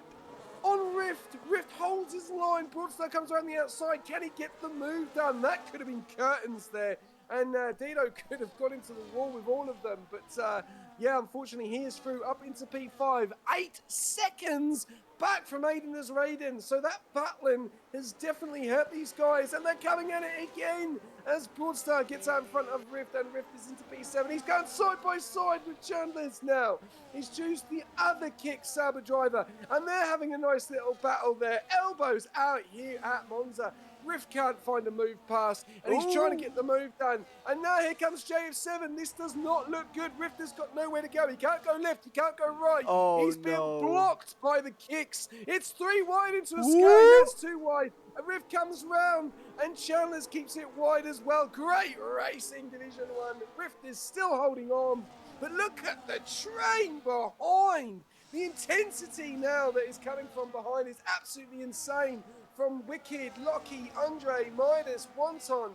On Rift, Rift holds his line. Broadstar comes around the outside. Can he get the move done? That could have been curtains there. And Dido could have got into the wall with all of them. But yeah, unfortunately, he is through up into P5. 8 seconds back from Aiden as Raiden. So that battling has definitely hurt these guys. And they're coming at it again as Broadstar gets out in front of Rift. And Rift is into P7. He's going side by side with Chandler's now. He's choosed the other kick Saber Driver. And they're having a nice little battle there. Elbows out here at Monza. Rift can't find a move past, and he's trying to get the move done. And now here comes JF7. This does not look good. Rift has got nowhere to go. He can't go left. He can't go right. Oh, he's been no. blocked by the kicks. It's 3 wide into a scary. That's 2 wide. And Rift comes round, and Chandler's keeps it wide as well. Great racing, Division 1. Rift is still holding on. But look at the train behind. The intensity now that is coming from behind is absolutely insane. From Wicked, Lockie, Andre, Midas, Wonton,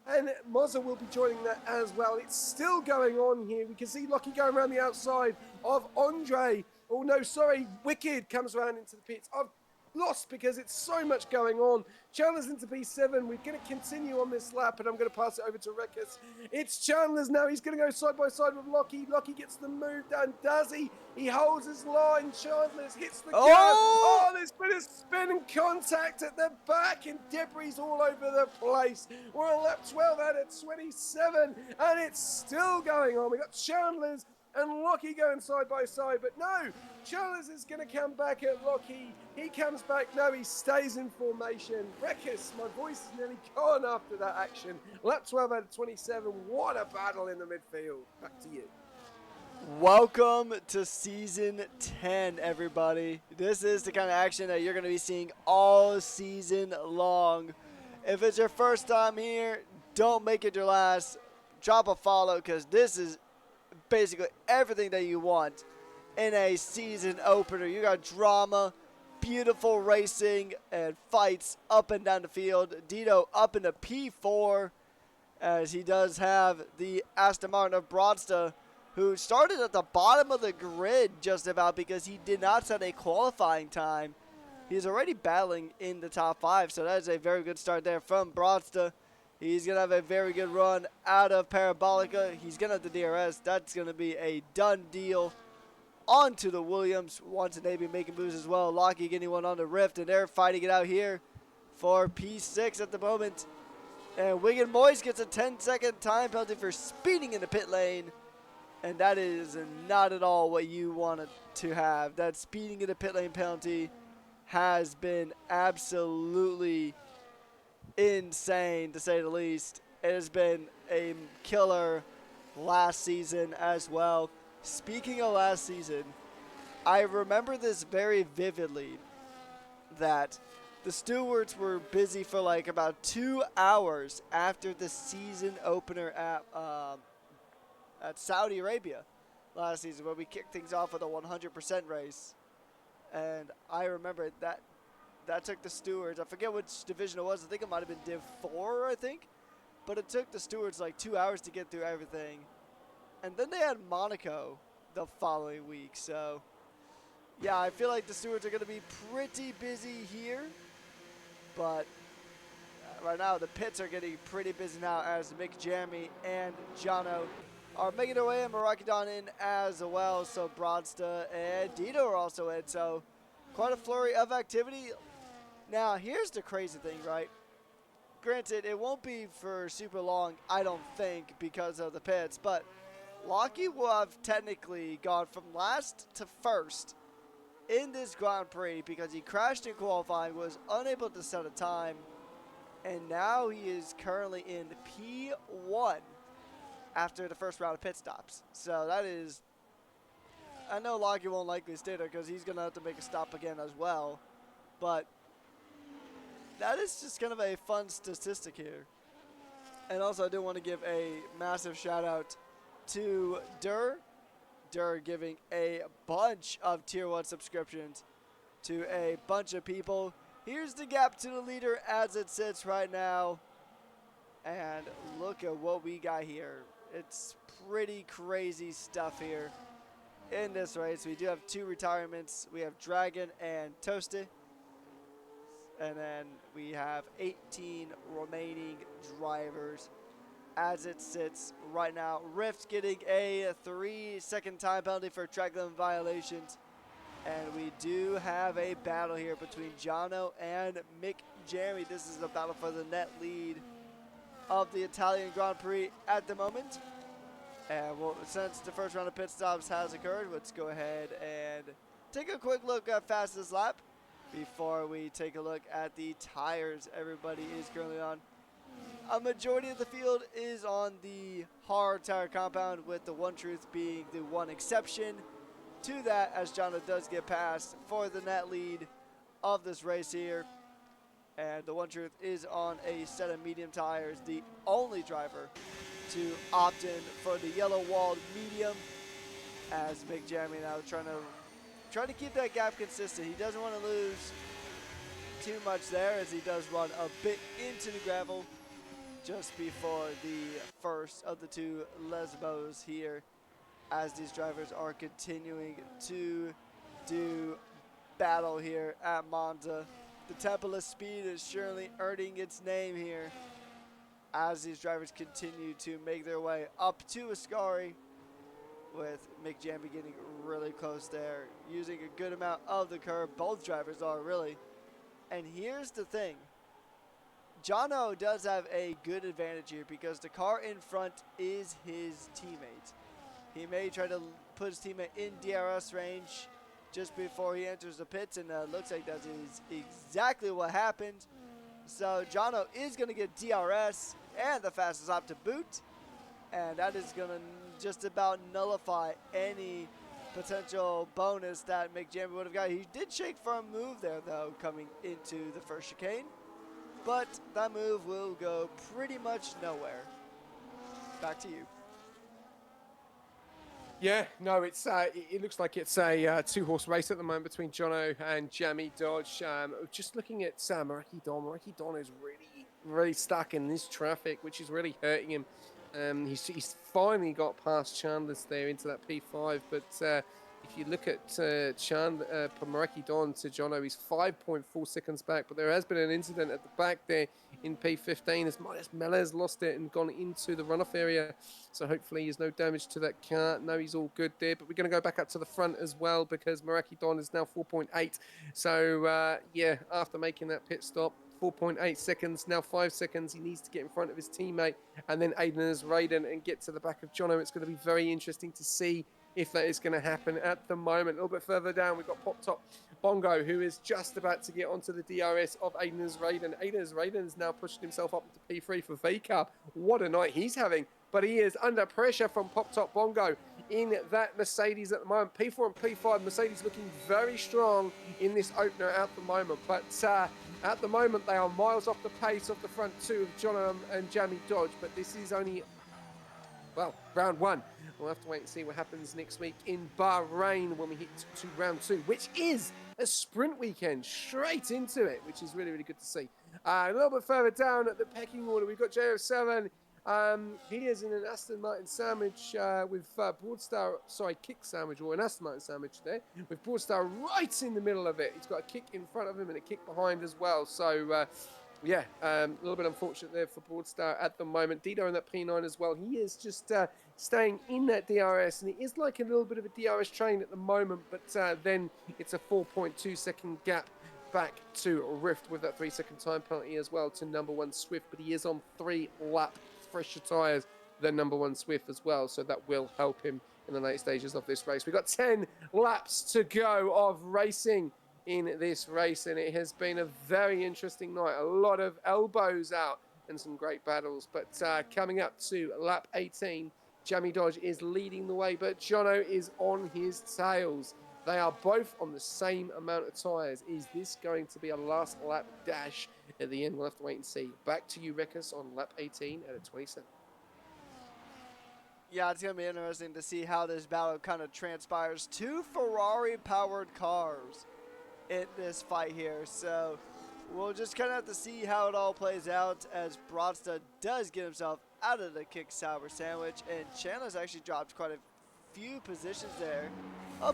and Monza will be joining that as well. It's still going on here. We can see Lockie going around the outside of Andre. Oh no, sorry, Wicked comes around into the pits. I've lost because it's so much going on. Chandler's into P7. We're going to continue on this lap, and I'm going to pass it over to Rekus. It's Chandler's now. He's going to go side by side with Lockie. Lockie gets the move done. Does he? He holds his line. Chandler's hits the gun. Oh, there's been a spin and contact at the back, and debris all over the place. We're on lap 12 out of 27, and it's still going on. We got Chandler's and Lockie going side by side, but no, Chandler's is going to come back at Lockie. He comes back, no, he stays in formation. Rekus, my voice is nearly gone after that action. Lap 12 out of 27, what a battle in the midfield. Back to you. Welcome to Season 10, everybody. This is the kind of action that you're going to be seeing all season long. If it's your first time here, don't make it your last. Drop a follow, because this is basically everything that you want in a season opener. You got drama, beautiful racing, and fights up and down the field. Dido up into P4, as he does have the Aston Martin of Broadsta, who started at the bottom of the grid just about because he did not set a qualifying time. He's already battling in the top 5, so that is a very good start there from Broadsta. He's going to have a very good run out of Parabolica. He's going to have the DRS. That's going to be a done deal. On to the Williams. Wants to be making moves as well. Lockie getting one on the Rift, and they're fighting it out here for P6 at the moment. And Wigan Moyes gets a 10-second time penalty for speeding in the pit lane. And that is not at all what you wanted to have. That speeding in the pit lane penalty has been absolutely insane, to say the least. It has been a killer last season as well. Speaking of last season, I remember this very vividly, that the stewards were busy for like about 2 hours after the season opener at Saudi Arabia last season, where we kicked things off with a 100% race. And I remember that took the stewards, I forget which division it was, I think it might have been Div 4, I think. But it took the stewards like 2 hours to get through everything. And then they had Monaco the following week. So, yeah, I feel like the stewards are going to be pretty busy here. But right now the pits are getting pretty busy now as Mick, Jeremy, and Jonno are making their way, and Marakidon in as well. So Broadsta and Dito are also in. So quite a flurry of activity. Now here's the crazy thing, right? Granted, it won't be for super long, I don't think, because of the pits, but Lockie will have technically gone from last to first in this Grand Prix because he crashed in qualifying, was unable to set a time, and now he is currently in P1 after the first round of pit stops. So that is, I know Lockie won't likely stay there because he's going to have to make a stop again as well, but that is just kind of a fun statistic here. And also I do want to give a massive shout out to Durr giving a bunch of tier 1 subscriptions to a bunch of people. Here's the gap to the leader as it sits right now. And look at what we got here. It's pretty crazy stuff here in this race. We do have 2 retirements. We have Dragon and Toasty. And then we have 18 remaining drivers as it sits right now. Rift getting a 3-second time penalty for track limit violations. And we do have a battle here between Jonno and Mick Jeremy. This is a battle for the net lead of the Italian Grand Prix at the moment. And well, since the first round of pit stops has occurred, let's go ahead and take a quick look at fastest lap before we take a look at the tires everybody is currently on. A majority of the field is on the hard tire compound, with the One Truth being the one exception to that, as Jonno does get passed for the net lead of this race here. And the One Truth is on a set of medium tires, the only driver to opt in for the yellow walled medium, as Mick Jeremy now trying to keep that gap consistent. He doesn't want to lose too much there, as he does run a bit into the gravel just before the first of the 2 Lesbos here, as these drivers are continuing to do battle here at Monza. The Temple of Speed is surely earning its name here as these drivers continue to make their way up to Ascari, with Mick Jeremy getting really close there, using a good amount of the curb. Both drivers are really. And here's the thing. Jonno does have a good advantage here because the car in front is his teammate. He may try to put his teammate in DRS range just before he enters the pits, and looks like that is exactly what happened. So Jonno is going to get DRS and the fastest lap to boot, and that is going to just about nullify any potential bonus that Mick Jeremy would have got. He did shake for a move there, though, coming into the first chicane, but that move will go pretty much nowhere. Back to you. Yeah, no, it's it looks like it's a 2-horse race at the moment between Jonno and Jamie Dodge. Just looking at Maraki Don is really stuck in this traffic, which is really hurting him. He's finally got past Chandler's there into that P5, but if you look at Maraki Don to Jonno, he's 5.4 seconds back, but there has been an incident at the back there in P15 as Melez lost it and gone into the runoff area, so hopefully there's no damage to that car. No, he's all good there, but we're going to go back up to the front as well because Maraki Don is now 4.8, so yeah, after making that pit stop, 4.8 seconds, now 5 seconds. He needs to get in front of his teammate and then Aiden's Raiden and get to the back of Jonno. It's going to be very interesting to see if that is going to happen at the moment. A little bit further down, we've got Pop Top Bongo, who is just about to get onto the DRS of Aiden's Raiden. Aiden's Raiden is now pushing himself up into P3 for VCAR. What a night he's having. But he is under pressure from Pop Top Bongo in that Mercedes at the moment. P4 and P5, Mercedes looking very strong in this opener at the moment. But at the moment, they are miles off the pace of the front 2 of Jonno and Jamie Dodge. But this is only, well, round 1. We'll have to wait and see what happens next week in Bahrain when we hit to round 2, which is a sprint weekend straight into it, which is really good to see. A little bit further down at the pecking order, we've got JF7. He is in an Aston Martin sandwich with kick sandwich, or an Aston Martin sandwich there, with Broadstar right in the middle of it. He's got a kick in front of him and a kick behind as well. So Yeah, a little bit unfortunate there for Broadstar at the moment. Dido in that P9 as well. He is just staying in that DRS, and it is like a little bit of a DRS train at the moment, but then it's a 4.2-second gap back to Rift with that 3-second time penalty as well to number one Swift, but he is on 3-lap fresher tyres than number one Swift as well, so that will help him in the late stages of this race. We've got 10 laps to go of racing in this race, and it has been a very interesting night. A lot of elbows out and some great battles, but coming up to lap 18, Jamie Dodge is leading the way, but Jonno is on his tails. They are both on the same amount of tyres. Is this going to be a last lap dash at the end? We'll have to wait and see. Back to you, Rekus, on lap 18 at a 27. Yeah, it's going to be interesting to see how this battle kind of transpires. Two Ferrari-powered cars in this fight here, so we'll just kind of have to see how it all plays out as Broadstad does get himself out of the kick sour sandwich, and Chandler's actually dropped quite a few positions there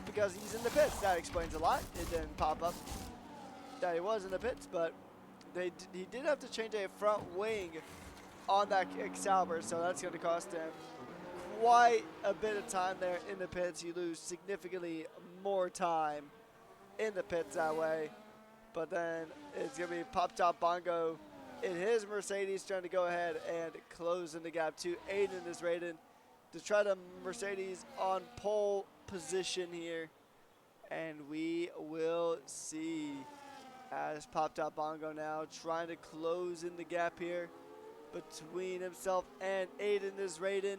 because he's in the pits. That explains a lot. It didn't pop up that he was in the pits, but he did have to change a front wing on that kick sour, so that's going to cost him quite a bit of time there in the pits. You lose significantly more time in the pits that way. But then it's going to be Pop Top Bongo in his Mercedes trying to go ahead and close in the gap to Aiden is rated to try to Mercedes on pole position here. And we will see as Pop Top Bongo now trying to close in the gap here between himself and Aiden is rated.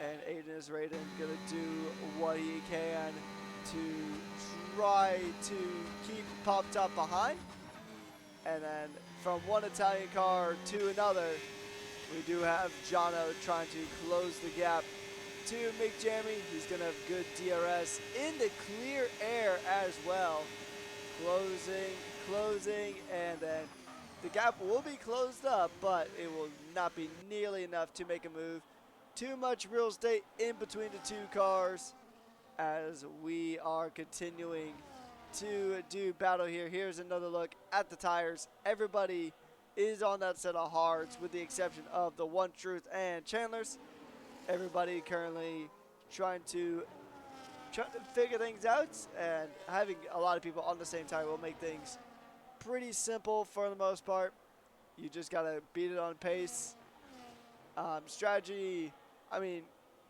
And Aiden is rated going to do what he can to try to keep Pop Top behind. And then from one Italian car to another, we do have Jonno trying to close the gap to Mick Jammy. He's going to have good DRS in the clear air as well. Closing, and then the gap will be closed up, but it will not be nearly enough to make a move. Too much real estate in between the two cars as we are continuing to do battle here. Here's another look at the tires. Everybody is on that set of hards with the exception of the One Truth and Chandler's. Everybody currently trying to figure things out, and having a lot of people on the same tire will make things pretty simple for the most part. You just got to beat it on pace. Strategy, I mean,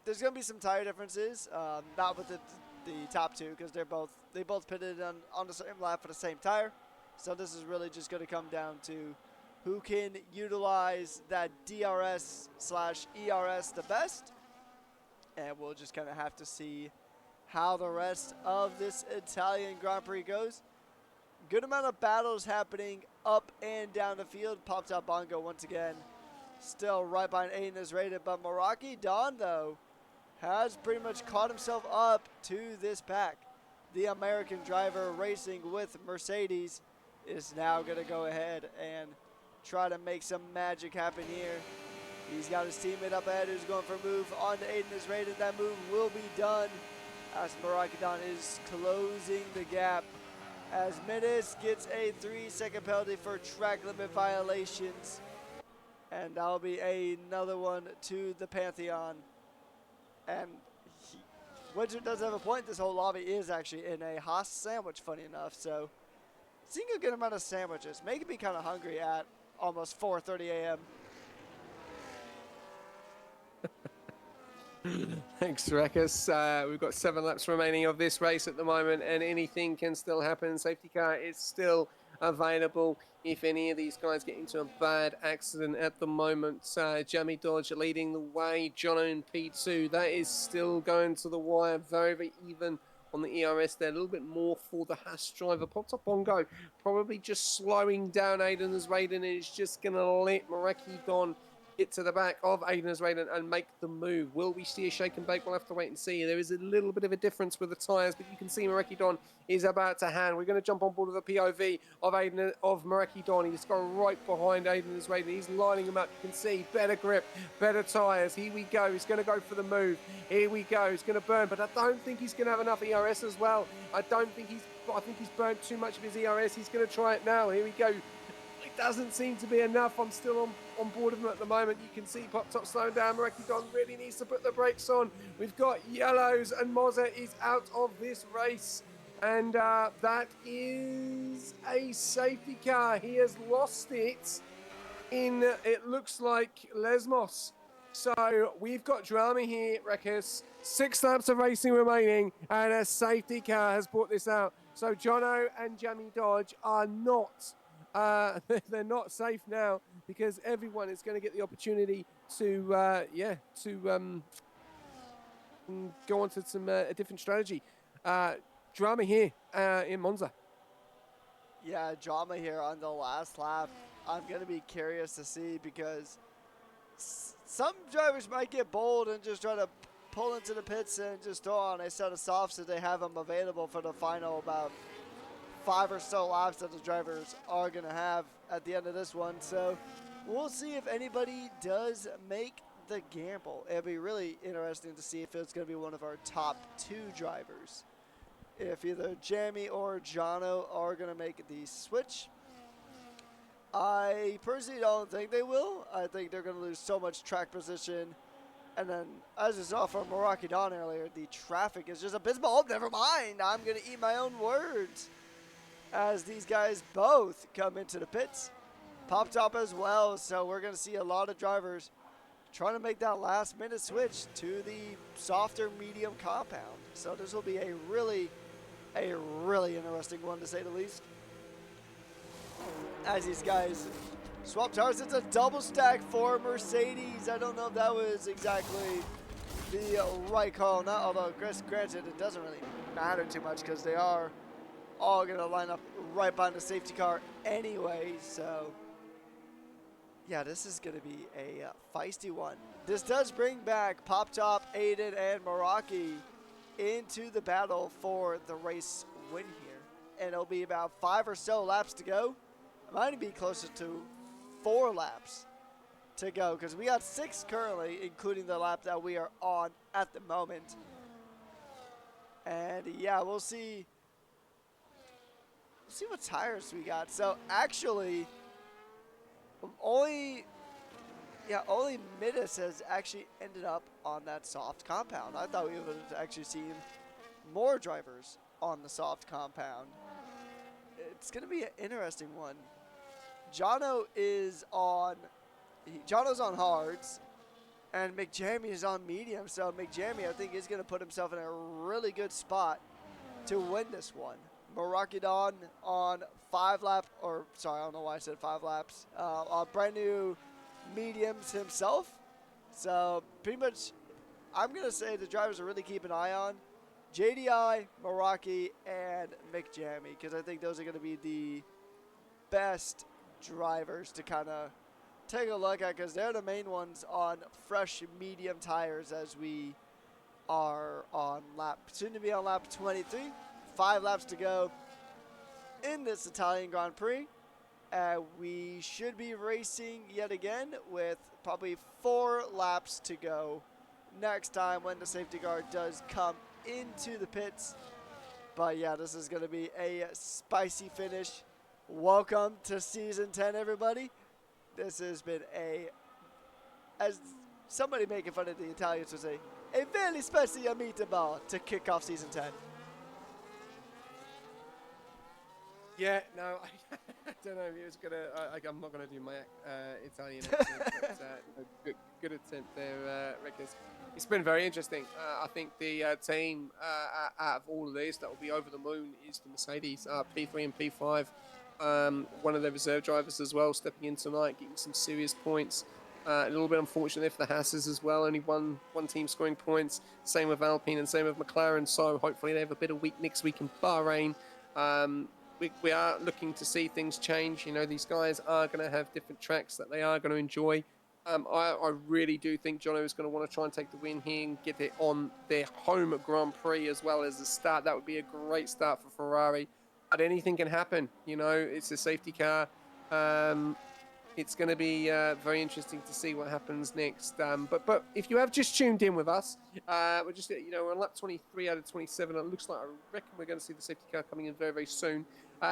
there's going to be some tire differences, not with the top two because they both pitted on the same lap for the same tire. So this is really just going to come down to who can utilize that DRS/ERS the best. And we'll just kind of have to see how the rest of this Italian Grand Prix goes. Good amount of battles happening up and down the field. Pops out Bongo once again. Still right behind Aiden is rated, but Meraki Don, though, has pretty much caught himself up to this pack. The American driver racing with Mercedes is now going to go ahead and try to make some magic happen here. He's got his teammate up ahead who's going for a move on to Aiden is rated. That move will be done as Meraki Don is closing the gap. As Midas gets a 3-second penalty for track limit violations. And that'll be another one to the Pantheon. And Winter does have a point. This whole lobby is actually in a Haas sandwich, funny enough. So, seeing a good amount of sandwiches. Making me kind of hungry at almost 4:30 a.m. Thanks, Rekus. We've got 7 laps remaining of this race at the moment, and anything can still happen. Safety car is still available if any of these guys get into a bad accident at the moment. Jamie Dodge leading the way, Jonno in P2. That is still going to the wire. Very, very even on the ERS there. A little bit more for the Haas driver. Popped up on go. Probably just slowing down Aiden as Raiden, and it's just going to let Meraki Don get to the back of Aiden as Raiden and make the move. Will we see a shake and bake? We'll have to wait and see. There is a little bit of a difference with the tyres, but you can see Meraki Don is about to hand. We're going to jump on board with a POV of Aiden, of Meraki Don. He's gone right behind Aiden as Raiden. He's lining him up. You can see better grip, better tyres. Here we go. He's going to go for the move. Here we go. He's going to burn, but I don't think he's going to have enough ERS as well. I think he's burned too much of his ERS. He's going to try it now. Here we go. doesn't seem to be enough. I'm still on board with him at the moment. You can see Pop Top slowing down. Marekidon really needs to put the brakes on. We've got yellows, and Monza is out of this race. And that is a safety car. He has lost it in, it looks like, Lesmos. So we've got drama here, Wreckers. 6 laps of racing remaining, and a safety car has brought this out. So Jonno and Jamie Dodge are not, they're not safe now, because everyone is going to get the opportunity to, go on to some a different strategy. Drama here in Monza. Yeah, drama here on the last lap. I'm going to be curious to see, because some drivers might get bold and just try to pull into the pits and just throw on a set of softs if they have them available for the final about 5 or so laps that the drivers are going to have at the end of this one. So we'll see if anybody does make the gamble. It'll be really interesting to see if it's going to be one of our top 2 drivers. If either Jamie or Jonno are going to make the switch. I personally don't think they will. I think they're going to lose so much track position. And then, as you saw from Marakidon earlier, the traffic is just abysmal. Oh, never mind. I'm going to eat my own words. As these guys both come into the pits. Pop Top as well. So we're going to see a lot of drivers trying to make that last minute switch to the softer medium compound. So this will be a really interesting one, to say the least. As these guys swap tires, it's a double stack for Mercedes. I don't know if that was exactly the right call. Not, although, granted, it doesn't really matter too much, because they are all going to line up right behind the safety car anyway. So, yeah, this is going to be a feisty one. This does bring back Pop Top, Aiden, and Meraki into the battle for the race win here. And it'll be about 5 or so laps to go. It might be closer to 4 laps to go, because we got 6 currently, including the lap that we are on at the moment. And yeah, we'll see what tires we got. So actually, only Midas has actually ended up on that soft compound. I thought we would have actually seen more drivers on the soft compound. It's going to be an interesting one. Jonno's on hards, and McJamie is on medium. So McJamie, I think, is going to put himself in a really good spot to win this one. Marakidon on 5 lap, or sorry, I don't know why I said 5 laps. On brand new mediums himself. So pretty much, I'm going to say the drivers are really keep an eye on JDI, Meraki, and McJamie, because I think those are going to be the best drivers to kind of take a look at, because they're the main ones on fresh medium tires, as we are on soon to be on lap 23. 5 laps to go in this Italian Grand Prix. We should be racing yet again with probably 4 laps to go next time when the safety car does come into the pits. But yeah, this is going to be a spicy finish. Welcome to Season 10, everybody. This has been as somebody making fun of the Italians would say, a very spicy meatball to kick off Season 10. Yeah, no, I don't know if it was I'm not gonna do my Italian accent, but good attempt there, Rickers. It's been very interesting. I think the team out of all of this that will be over the moon is the Mercedes, P3 and P5. One of their reserve drivers as well, stepping in tonight, getting some serious points. A little bit unfortunate for the Hasses as well. Only one team scoring points. Same with Alpine and same with McLaren. So hopefully they have a bit of week next week in Bahrain. We are looking to see things change. You know, these guys are going to have different tracks that they are going to enjoy. I really do think Jonno is going to want to try and take the win here and get it on their home Grand Prix as well as a start. That would be a great start for Ferrari. But anything can happen. You know, it's a safety car. It's going to be very interesting to see what happens next. But if you have just tuned in with us, we're just, we're on lap 23 out of 27. It looks like, I reckon we're going to see the safety car coming in very, very soon.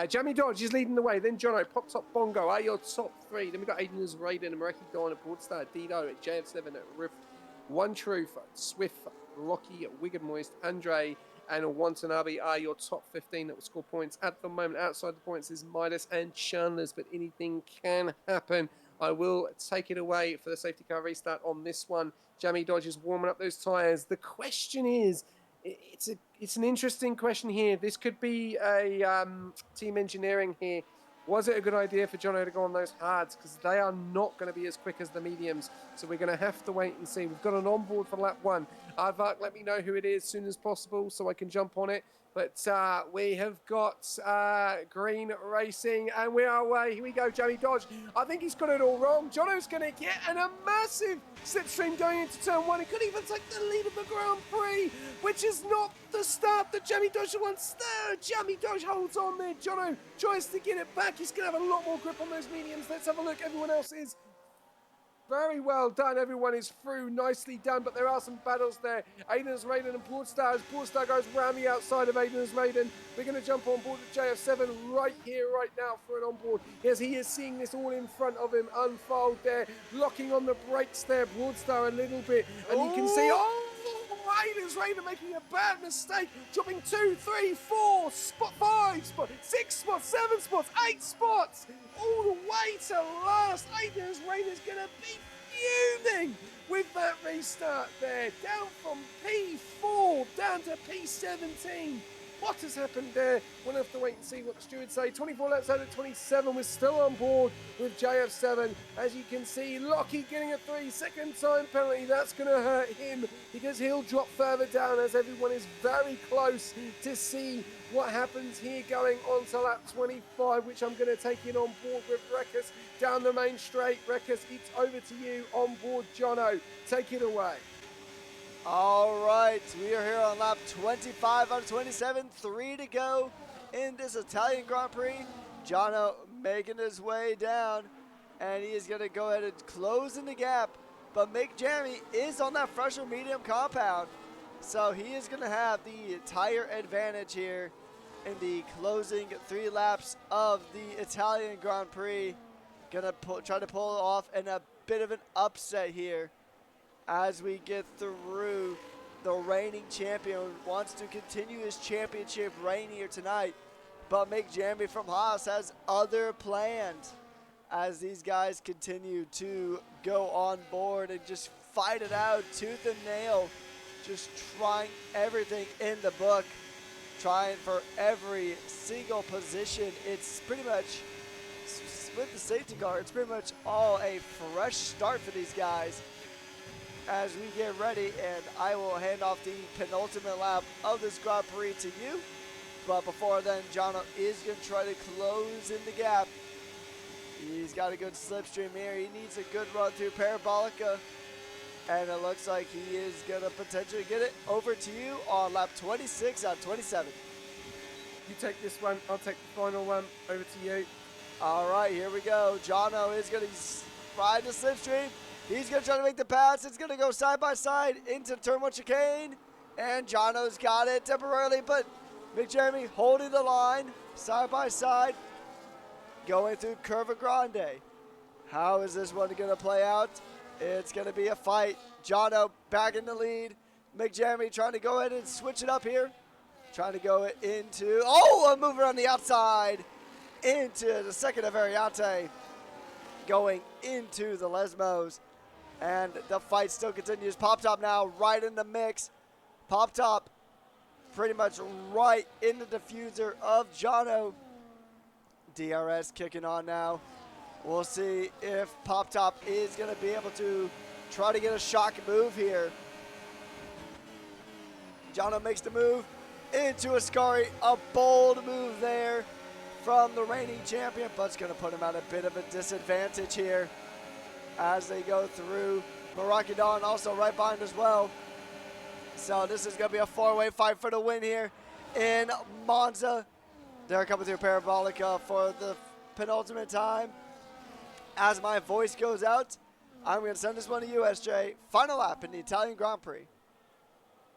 Jamie Dodge is leading the way. Then Jonno, Pop Top Bongo are your top three. Then we've got Aiden as Raiden and Mareki Dawn at Broadstar, Dido at JF7 at Rift, One Truth, Swift, Rocky, Wicked Moist, Andre, and Watanabe are your top 15 that will score points. At the moment, outside the points is Midas and Chandler's, but anything can happen. I will take it away for the safety car restart on this one. Jamie Dodge is warming up those tyres. The question is, it's an interesting question here. This could be a team engineering here. Was it a good idea for Jonno to go on those hards? Because they are not going to be as quick as the mediums. So we're going to have to wait and see. We've got an onboard for lap 1. Aardvark, let me know who it is as soon as possible so I can jump on it. But we have got Green Racing, and we are away. Here we go, Jamie Dodge. I think he's got it all wrong. Jonno's going to get a massive slipstream going into turn 1. He could even take the lead of the Grand Prix, which is not the start that Jamie Dodge wants. Jamie Dodge holds on there. Jonno tries to get it back. He's going to have a lot more grip on those mediums. Let's have a look. Everyone else is very well done. Everyone is through. Nicely done. But there are some battles there. Aiden's Raiden and Broadstar. As Broadstar goes round the outside of Aiden's Raiden, we're going to jump on board with JF7 right here, right now for an onboard. As he is seeing this all in front of him unfold there. Locking on the brakes there. Broadstar a little bit. And you can see, Aiden's Raiden making a bad mistake. Dropping 2, 3, 4, 5 spots, 6 spots, 7 spots, 8 spots. All the way to last. Aiden's Raiden's going to be fuming with that restart there. Down from P4 down to P17. What has happened there? We'll have to wait and see what the stewards say. 24 laps out of 27. We're still on board with JF7. As you can see, Lockie getting a 3-second time penalty. That's going to hurt him because he'll drop further down as everyone is very close to see what happens here going on to lap 25, which I'm going to take in on board with Rekus down the main straight. Rekus, it's over to you on board Jonno. Take it away. All right, we are here on lap 25 out of 27, 3 to go in this Italian Grand Prix. Jonno making his way down, and he is going to go ahead and close in the gap. But Mick Jamie is on that fresher medium compound, so he is going to have the tire advantage here in the closing 3 laps of the Italian Grand Prix. Going to try to pull it off in a bit of an upset here. As we get through, the reigning champion wants to continue his championship reign here tonight. But Mick Jamie from Haas has other plans as these guys continue to go on board and just fight it out tooth and nail. Just trying everything in the book, trying for every single position. It's pretty much, with the safety car, it's pretty much all a fresh start for these guys. As we get ready, and I will hand off the penultimate lap of this Grand Prix to you. But before then, Jonno is going to try to close in the gap. He's got a good slipstream here. He needs a good run through Parabolica. And it looks like he is going to potentially get it over to you on lap 26 out of 27. You take this one, I'll take the final one. Over to you. All right, here we go. Jonno is going to ride the slipstream. He's going to try to make the pass. It's going to go side by side into turn 1 chicane. And Jonno's got it temporarily, but Mick Jamie holding the line side by side. Going through Curva Grande. How is this one going to play out? It's going to be a fight. Jonno back in the lead. Mick Jamie trying to go ahead and switch it up here. Trying to go into, a mover on the outside. Into the second of Variante. Going into the Lesmos. And the fight still continues. Pop Top now right in the mix. Pop Top pretty much right in the diffuser of Jonno. DRS kicking on now. We'll see if Pop Top is going to be able to try to get a shock move here. Jonno makes the move into Ascari. A bold move there from the reigning champion, but it's going to put him at a bit of a disadvantage here as they go through. Marakidon also right behind as well. So this is going to be a 4-way fight for the win here in Monza. They're coming through Parabolica for the penultimate time. As my voice goes out, I'm going to send this one to you, SJ. Final lap in the Italian Grand Prix.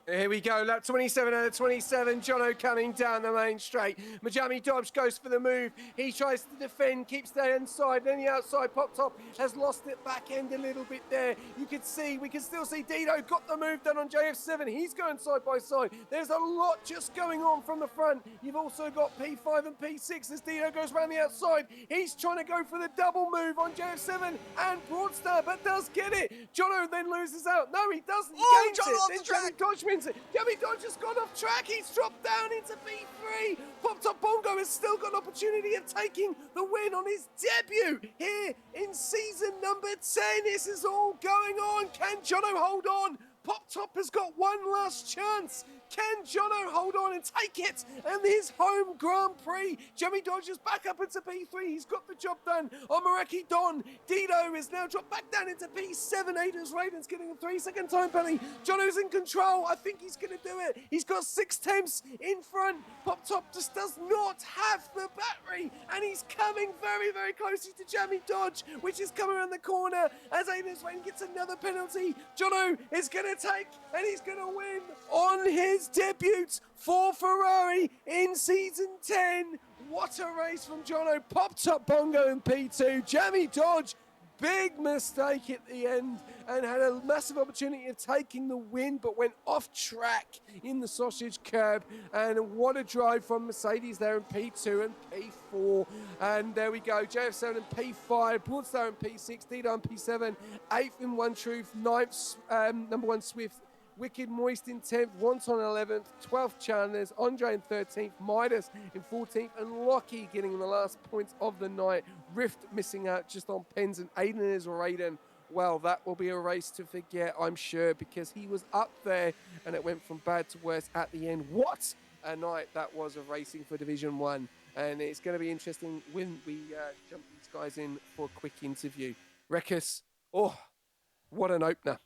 Here we go, lap 27 out of 27. Jonno coming down the main straight. Majami Dobbs goes for the move. He tries to defend, keeps the inside, then the outside. Pop Top has lost it back end a little bit there. We can still see Dido got the move done on JF7. He's going side by side. There's a lot just going on from the front. You've also got P5 and P6 as Dido goes around the outside. He's trying to go for the double move on JF7 and Broadstar, but does get it. Jonno then loses out. No, he doesn't. He gains Jonno it. off Then the track. Jamie Dodge wins it. Jamie Dodge has gone off track. He's dropped down into P3. Pop Top Bongo has still got an opportunity of taking the win on his debut here in season number 10. This is all going on. Can Jonno hold on? Pop Top has got one last chance. Can Jonno hold on and take it? And his home Grand Prix. Jamie Dodge is back up into P3. He's got the job done on Maraki Don. Dido is now dropped back down into P7. Aiden's Raiden's getting a 3-second time penalty. Jonno's in control. I think he's going to do it. He's got 6 temps in front. Pop Top just does not have the battery. And he's coming very, very closely to Jamie Dodge, which is coming around the corner as Aiden's Raiden gets another penalty. Jonno is going to take, and he's going to win on his debut for Ferrari in season 10. What a race from Jonno. Popped up Bongo in P2. Jamie Dodge, big mistake at the end and had a massive opportunity of taking the win, but went off track in the sausage curb. And what a drive from Mercedes there in P2 and P4. And there we go, JF7 and P5, Broadstar in P6, Dido in P7, 8th in One Truth, 9th, number 1 Swift, Wicked Moist in 10th, Wonton 11th, 12th Chandler's, Andre in 13th, Midas in 14th, and Lockie getting the last points of the night. Rift missing out just on pens, and Aiden is Raiden. Well, that will be a race to forget, I'm sure, because he was up there and it went from bad to worse at the end. What a night that was of racing for Division 1. And it's going to be interesting when we jump these guys in for a quick interview. Rekus, oh, what an opener.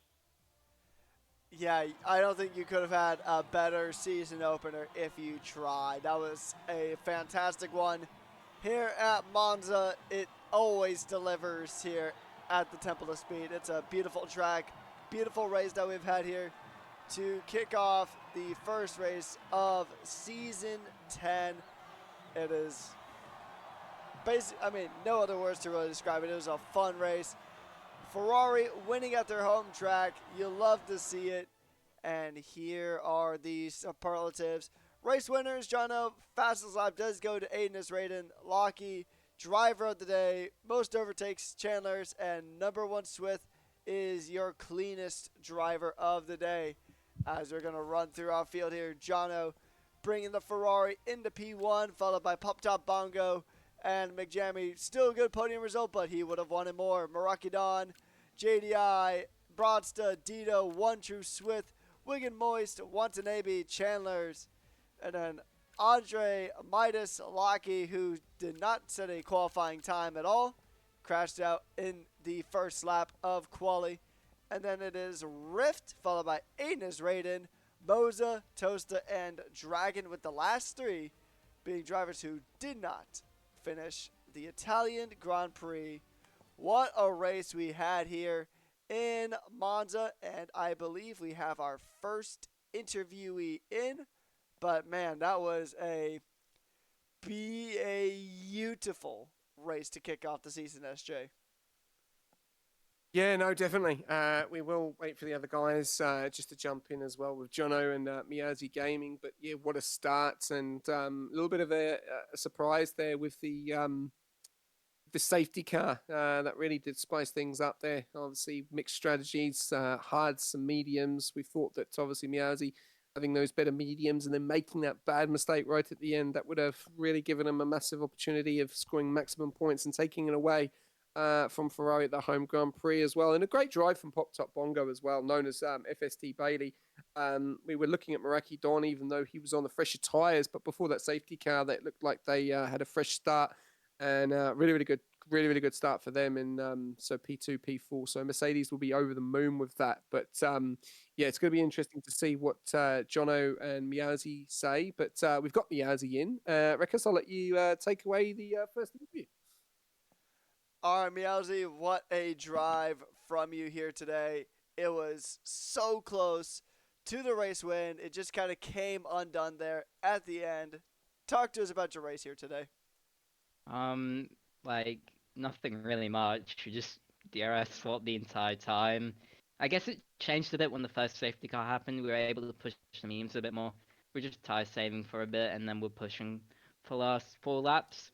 Yeah, I don't think you could have had a better season opener if you tried. That was a fantastic one. Here at Monza, it always delivers here at the Temple of Speed. It's a beautiful track, beautiful race that we've had here to kick off the first race of season 10. It is basically, I mean, no other words to really describe it. It was a fun race. Ferrari winning at their home track. You love to see it. And here are the superlatives. Race winners, Jonno. Fastest lap does go to Aiden Raiden. Lockie, driver of the day. Most overtakes, Chandler's. And number 1 Swift is your cleanest driver of the day. As we're going to run through our field here, Jonno bringing the Ferrari into P1, followed by Pop Top Bongo and McJammy. Still a good podium result, but he would have wanted more. Maraki Don, JDI, Broadsta, Dido, One True Swift, Wigan Moist, Watanabe, Chandler's, and then Andre Midas Lockie, who did not set a qualifying time at all, crashed out in the first lap of quali. And then it is Rift, followed by Aiden Raiden, Moza, Tosta, and Dragon, with the last 3 being drivers who did not finish the Italian Grand Prix. What a race we had here in Monza, and I believe we have our first interviewee in. But man, that was a beautiful race to kick off the season, SJ. Yeah, no, definitely. We will wait for the other guys just to jump in as well with Jonno and Miyazi Gaming. But yeah, what a start, and a little bit of a surprise there with the safety car. That really did spice things up there. Obviously, mixed strategies, hards and mediums. We thought that obviously Miyazi having those better mediums and then making that bad mistake right at the end, that would have really given him a massive opportunity of scoring maximum points and taking it away from Ferrari at the home Grand Prix as well. And a great drive from Pop Top Bongo as well, known as FST Bailey. We were looking at Maraki Don, even though he was on the fresher tyres, but before that safety car, that looked like they had a fresh start. And really good start for them. And so P2, P4. So Mercedes will be over the moon with that. But yeah, it's going to be interesting to see what Jonno and Miyazi say. But we've got Miyazi in. Rekus, I'll let you take away the first interview. All right, Miyazi, what a drive from you here today. It was so close to the race win. It just kind of came undone there at the end. Talk to us about your race here today. Um, like nothing really much. We just DRS swapped the entire time. I guess it changed a bit when the first safety car happened. We were able to push the memes a bit more. We are just tire saving for a bit, and then we're pushing for last 4 laps.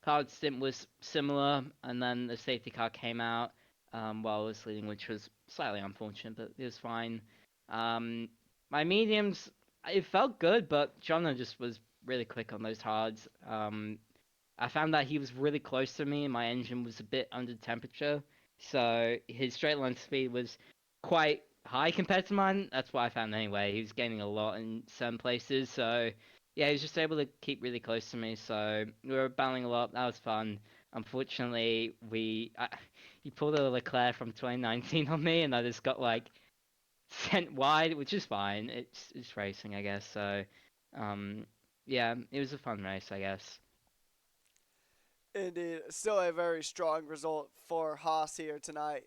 Card stint was similar, and then the safety car came out while I was leading, which was slightly unfortunate, but it was fine. Um, my mediums, it felt good, but Jonno just was really quick on those hards. I found that he was really close to me and my engine was a bit under temperature. So his straight line speed was quite high compared to mine. That's what I found anyway. He was gaining a lot in some places. So yeah, he was just able to keep really close to me. So we were battling a lot. That was fun. Unfortunately, he pulled a Leclerc from 2019 on me, and I just got like sent wide, which is fine. It's racing, I guess. So yeah, it was a fun race, I guess. Indeed, still a very strong result for Haas here tonight.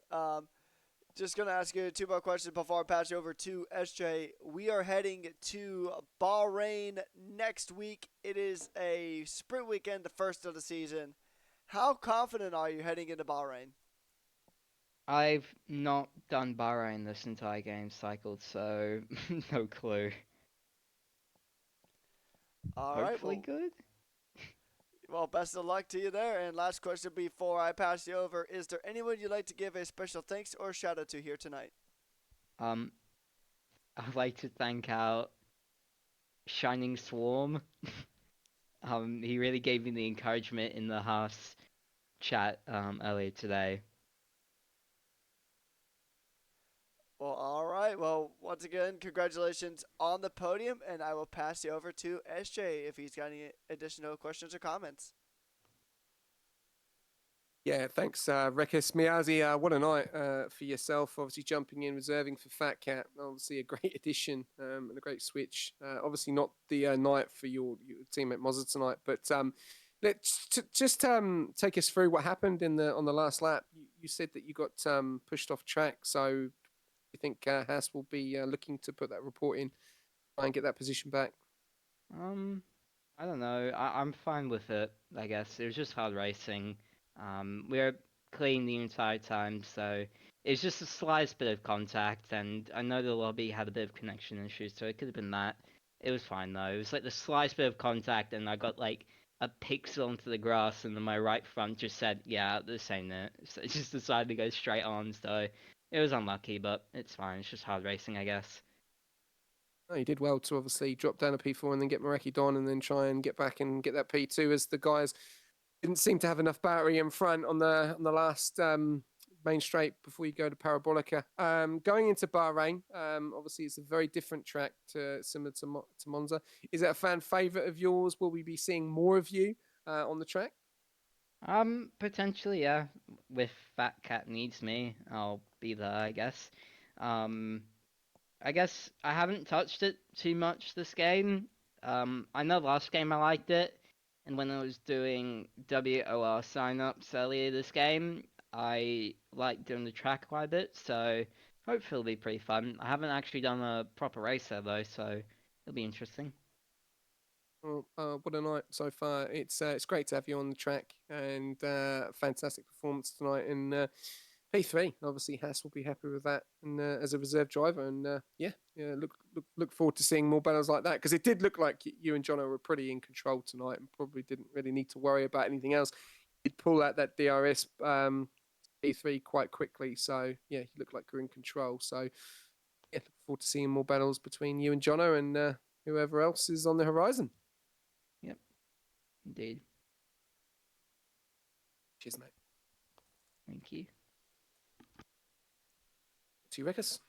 Just going to ask you two more questions before I pass you over to SJ. We are heading to Bahrain next week. It is a sprint weekend, the first of the season. How confident are you heading into Bahrain? I've not done Bahrain this entire game cycle, so no clue. All right, Hopefully well, good. best of luck to you there. And last question before I pass you over: is there anyone you'd like to give a special thanks or shout out to here tonight? Um, I'd like to thank our Shining Swarm. He really gave me the encouragement in the house chat earlier today. Well, all right. Well, once again, congratulations on the podium, and I will pass you over to SJ if he's got any additional questions or comments. Yeah, thanks, Rekis Miyazi. What a night for yourself. Obviously, jumping in, reserving for Fat Cat. Obviously, a great addition and a great switch. Obviously, not the night for your team at Monza tonight, but let's just take us through what happened in the on the last lap. You said that you got pushed off track, so you think Haas will be looking to put that report in, try and get that position back? Um, I don't know. I'm fine with it, I guess. It was just hard racing. We were clean the entire time, so it's just a slight bit of contact, and I know the lobby had a bit of connection issues, so it could have been that. It was fine though. It was like the slightest bit of contact, and I got like a pixel onto the grass, and then my right front just said, "Yeah, this ain't it." So it just decided to go straight on. So it was unlucky, but it's fine. It's just hard racing, I guess. Oh, you did well to obviously drop down a P4 and then get Mareki Don and then try and get back and get that P2 as the guys didn't seem to have enough battery in front on the last main straight before you go to Parabolica. Going into Bahrain, obviously it's a very different track to similar to Monza. Is it a fan favourite of yours? Will we be seeing more of you on the track? Potentially, yeah. With Fat Cat Needs Me, I'll be there, I guess. Um, I guess I haven't touched it too much this game. I know last game I liked it, and when I was doing WOR signups earlier this game, I liked doing the track quite a bit, so hopefully it'll be pretty fun. I haven't actually done a proper race there though, so it'll be interesting. Well, what a night so far! It's great to have you on the track and fantastic performance tonight in P3. Obviously, Haas will be happy with that, and as a reserve driver, and yeah, look forward to seeing more battles like that because it did look like you and Jonno were pretty in control tonight, and probably didn't really need to worry about anything else. You'd pull out that DRS P3 quite quickly, so yeah, you look like you're in control. So yeah, look forward to seeing more battles between you and Jonno and whoever else is on the horizon. Yep, indeed. Cheers, mate. Thank you. To you, Rekas.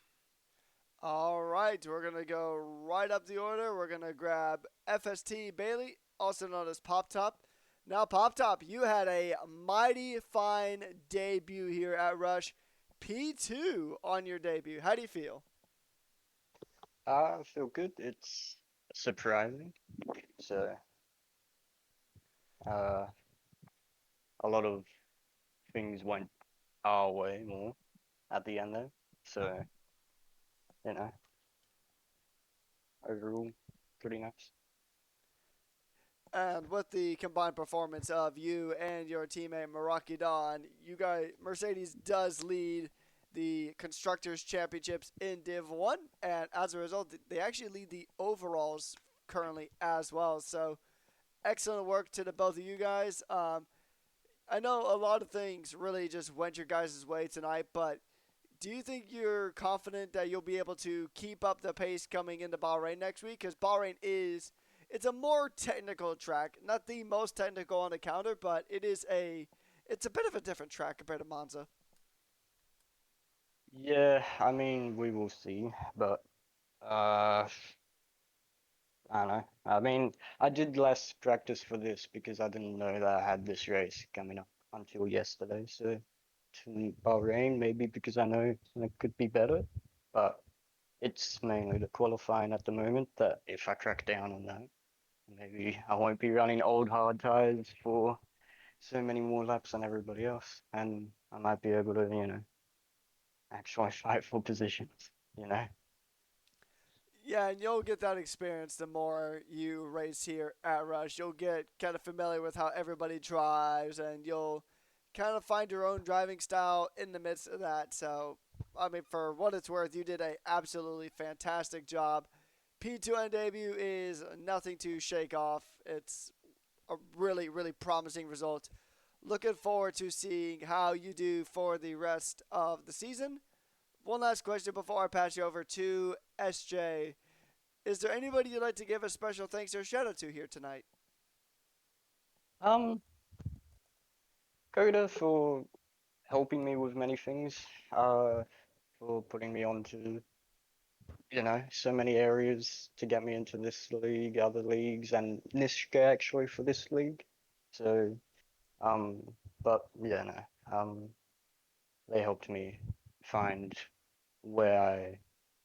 All right, we're going to go right up the order. We're going to grab FST Bailey, also known as Pop Top. Now, Pop Top, you had a mighty fine debut here at Rush. P2 on your debut. How do you feel? I feel good. It's surprising. So, uh, a lot of things went our way more at the end there. So, you know, overall, pretty nice. And with the combined performance of you and your teammate Meraki Don, you guys Mercedes does lead the constructors championships in Div 1, and as a result, they actually lead the overalls currently as well. So excellent work to the both of you guys. I know a lot of things really just went your guys' way tonight, but do you think you're confident that you'll be able to keep up the pace coming into Bahrain next week? Because Bahrain is it's a more technical track, not the most technical on the counter, but it's a bit of a different track compared to Monza. Yeah, I mean, we will see, but uh, I don't know. I mean, I did less practice for this because I didn't know that I had this race coming up until yesterday. So to Bahrain, maybe because I know it could be better, but it's mainly the qualifying at the moment that if I crack down on that, maybe I won't be running old hard tires for so many more laps than everybody else, and I might be able to, actually fight for positions, you know. Yeah, and you'll get that experience the more you race here at Rush. You'll get kind of familiar with how everybody drives, and you'll kind of find your own driving style in the midst of that. So, I mean, for what it's worth, you did a absolutely fantastic job. P2N debut is nothing to shake off. It's a really, really promising result. Looking forward to seeing how you do for the rest of the season. One last question before I pass you over to SJ. Is there anybody you'd like to give a special thanks or shout out to here tonight? Um, Coda for helping me with many things, for putting me onto, so many areas to get me into this league, other leagues, and Nishka actually for this league. So, um, but yeah, no, they helped me find where I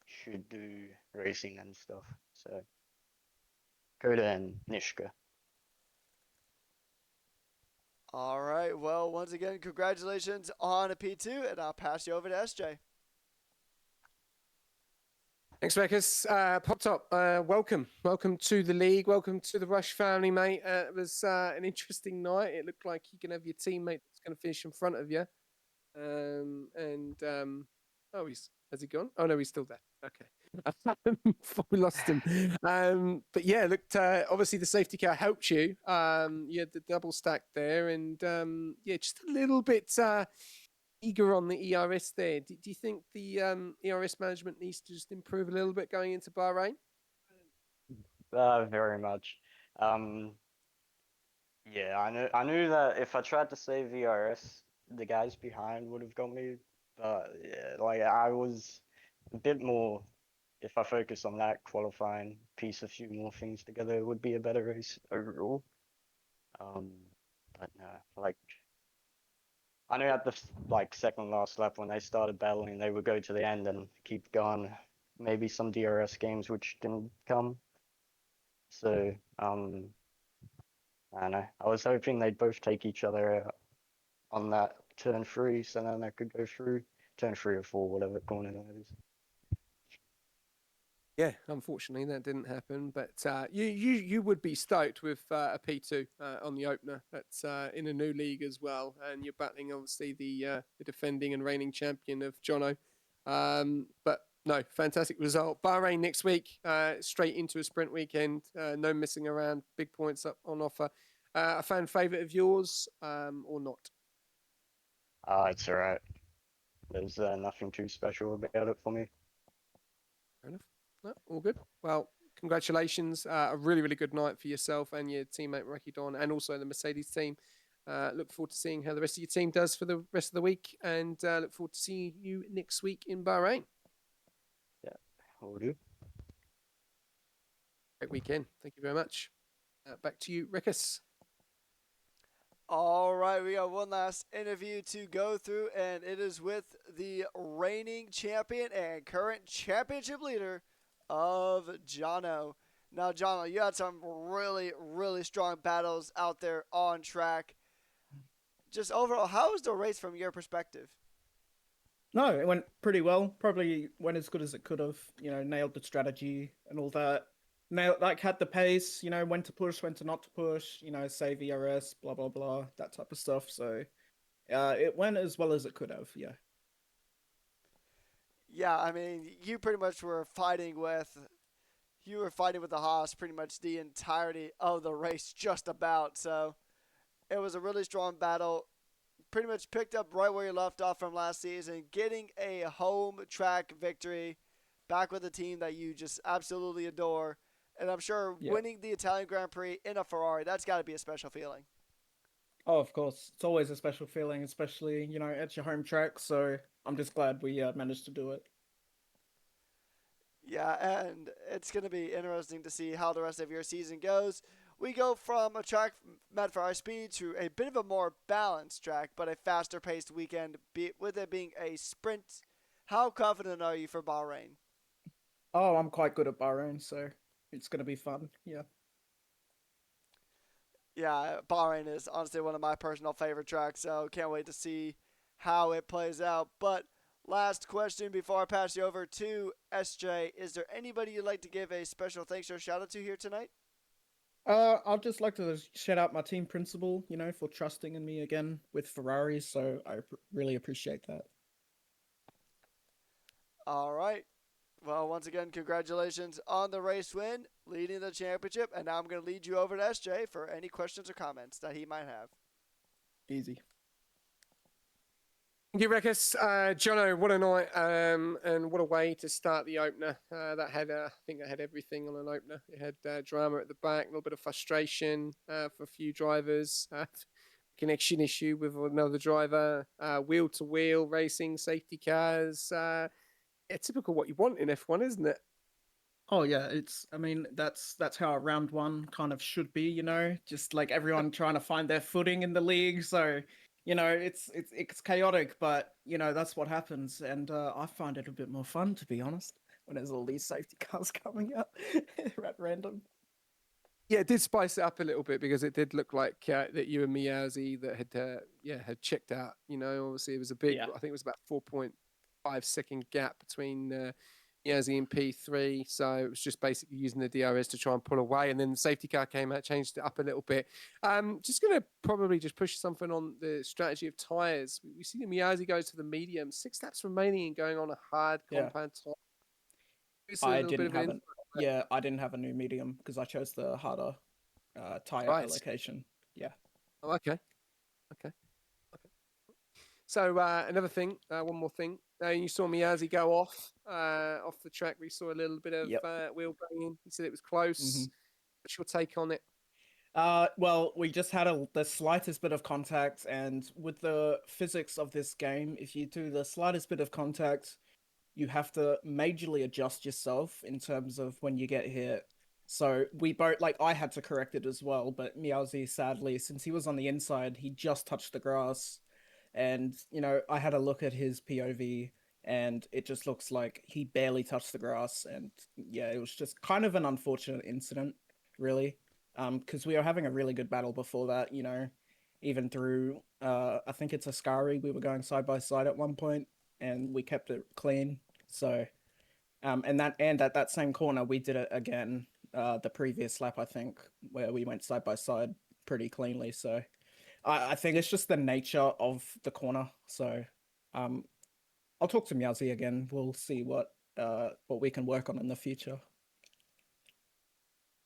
should do racing and stuff. So, Coda and Nishka. All right. Well, once again, congratulations on a P2, and I'll pass you over to SJ. Thanks, Marcus. Pop Top, welcome. Welcome to the league. Welcome to the Rush family, mate. It was an interesting night. It looked like you can have your teammate that's going to finish in front of you. Oh, has he gone? Oh, no, he's still there. Okay. Before we lost him. But yeah, looked, obviously the safety car helped you. You had the double stack there, and yeah, just a little bit eager on the ERS there. Do you think the ERS management needs to just improve a little bit going into Bahrain? Very much. Um, yeah, I knew that if I tried to save VRS, the guys behind would have got me. But yeah, like I was a bit more. If I focus on that qualifying, piece a few more things together, it would be a better race overall. Um, but no, like I knew at the like second last lap when they started battling, they would go to the end and keep going. Maybe some DRS games which didn't come. So I don't know. I was hoping they'd both take each other out on that turn three, so then I could go through turn 3 or 4, whatever corner that is. Yeah, unfortunately that didn't happen. But you would be stoked with a P2 on the opener. That's in a new league as well, and you're battling obviously the defending and reigning champion of Jonno. But no, fantastic result. Bahrain next week, straight into a sprint weekend. No messing around. Big points up on offer. A fan favourite of yours or not? It's alright. There's nothing too special about it for me. Fair enough. No, all good. Well, congratulations. A really, really good night for yourself and your teammate Ricky Don, and also the Mercedes team. Look forward to seeing how the rest of your team does for the rest of the week, and look forward to seeing you next week in Bahrain. Yeah, will do. Great weekend. Thank you very much. Back to you, Rikus. All right, we got one last interview to go through, and it is with the reigning champion and current championship leader of Jonno. Now, Jonno, you had some really, really strong battles out there on track. Just overall, how was the race from your perspective? No, it went pretty well. Probably went as good as it could have. You know, nailed the strategy and all that. Nailed like had the pace. You know, when to push, when to not to push. You know, save ERS, blah blah blah, that type of stuff. So, it went as well as it could have. Yeah. Yeah, I mean, you were fighting with the Haas pretty much the entirety of the race, just about. So it was a really strong battle. Pretty much picked up right where you left off from last season, getting a home track victory back with a team that you just absolutely adore. And I'm sure Yeah. winning the Italian Grand Prix in a Ferrari, that's got to be a special feeling. Oh, of course, it's always a special feeling, especially at your home track. So I'm just glad we managed to do it. Yeah, and it's going to be interesting to see how the rest of your season goes. We go from a track meant for high speed to a bit of a more balanced track, but a faster paced weekend, with it being a sprint. How confident are you for Bahrain? Oh, I'm quite good at Bahrain, so it's gonna be fun. Yeah. Yeah, Bahrain is honestly one of my personal favorite tracks, so can't wait to see how it plays out. But last question before I pass you over to SJ, is there anybody you'd like to give a special thanks or shout out to here tonight? I'd just like to shout out my team principal, for trusting in me again with Ferraris. So I really appreciate that. All right. Well, once again, congratulations on the race win, leading the championship. And now I'm going to lead you over to SJ for any questions or comments that he might have. Easy. Thank you, Rekus. Jonno, what a night, and what a way to start the opener. That had, I think, that had everything on an opener. It had drama at the back, a little bit of frustration for a few drivers, connection issue with another driver, wheel to wheel racing, safety cars. Yeah, typical what you want in F1, isn't it? Oh yeah, I mean that's how round one kind of should be, just like everyone trying to find their footing in the league. So, it's chaotic, but that's what happens, and I find it a bit more fun, to be honest, when there's all these safety cars coming up at random. Yeah, it did spice it up a little bit because it did look like that you and Miyazi that had checked out. Obviously it was a big. Yeah. I think it was about 4.5 second gap between Miyazi and P3. So it was just basically using the DRS to try and pull away, and then the safety car came out, changed it up a little bit. Just gonna probably just push something on the strategy of tires. We see that Miyazi goes to the medium, 6 laps remaining, and going on a hard Yeah. compound tire. It's a I little bit didn't of an have an insight. Yeah, I didn't have a new medium because I chose the harder tire Right. allocation. Yeah. Oh, okay. Okay. So another thing, one more thing. You saw Miyazi go off the track. We saw a little bit of Yep. wheel banging. He said it was close. Mhm. What's your take on it? Well, we just had the slightest bit of contact, and with the physics of this game, if you do the slightest bit of contact, you have to majorly adjust yourself in terms of when you get hit. So we both, like, I had to correct it as well, but Miyazi, sadly, since he was on the inside, he just touched the grass. And, I had a look at his POV, and it just looks like he barely touched the grass. And yeah, it was just kind of an unfortunate incident, really. Because we were having a really good battle before that, even through, I think it's Ascari, we were going side by side at one point, and we kept it clean. So, and at that same corner, we did it again, the previous lap, I think, where we went side by side pretty cleanly. So, I think it's just the nature of the corner. So, um, I'll talk to Miyazi again. We'll see what we can work on in the future.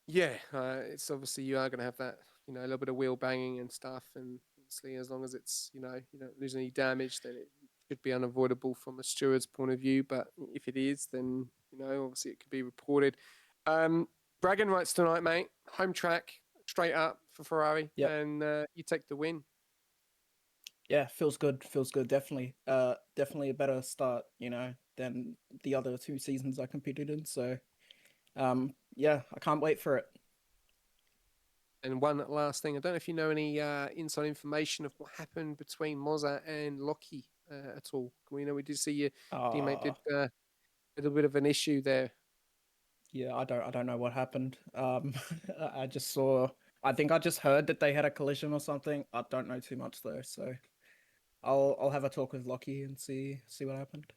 Yeah, it's obviously you are going to have that, a little bit of wheel banging and stuff, and obviously as long as it's, you don't lose any damage, then it should be unavoidable from a steward's point of view. But if it is, then obviously it could be reported. Bragging rights tonight, mate. Home track, straight up for Ferrari, Yep. and you take the win. Yeah, feels good. Feels good. Definitely. Definitely a better start, than the other 2 seasons I competed in. So, yeah, I can't wait for it. And one last thing, I don't know if you know any inside information of what happened between Monza and Lockie at all. We did see your teammate did a little bit of an issue there. Yeah, I don't know what happened. I just saw. I think I just heard that they had a collision or something. I don't know too much though, so I'll have a talk with Lockie and see what happened.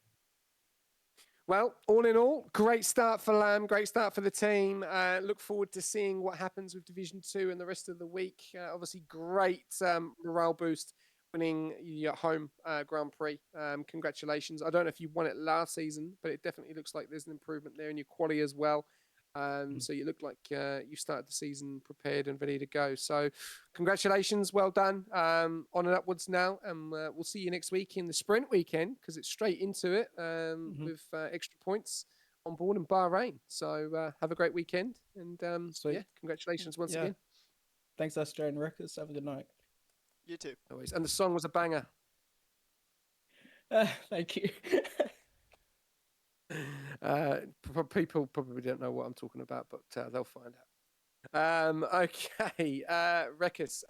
Well, all in all, great start for Lamb, great start for the team. Look forward to seeing what happens with Division 2 and the rest of the week. Obviously, great morale boost winning your home Grand Prix. Congratulations. I don't know if you won it last season, but it definitely looks like there's an improvement there in your quality as well. So you look like you started the season prepared and ready to go. So congratulations, well done. On and upwards now, and we'll see you next week in the sprint weekend because it's straight into it with extra points on board in Bahrain. So have a great weekend, and yeah, congratulations once again. Thanks, SJ and Rickers. Have a good night. You too. Always. And the song was a banger. Thank you. People probably don't know what I'm talking about, but they'll find out. Okay, Rekus,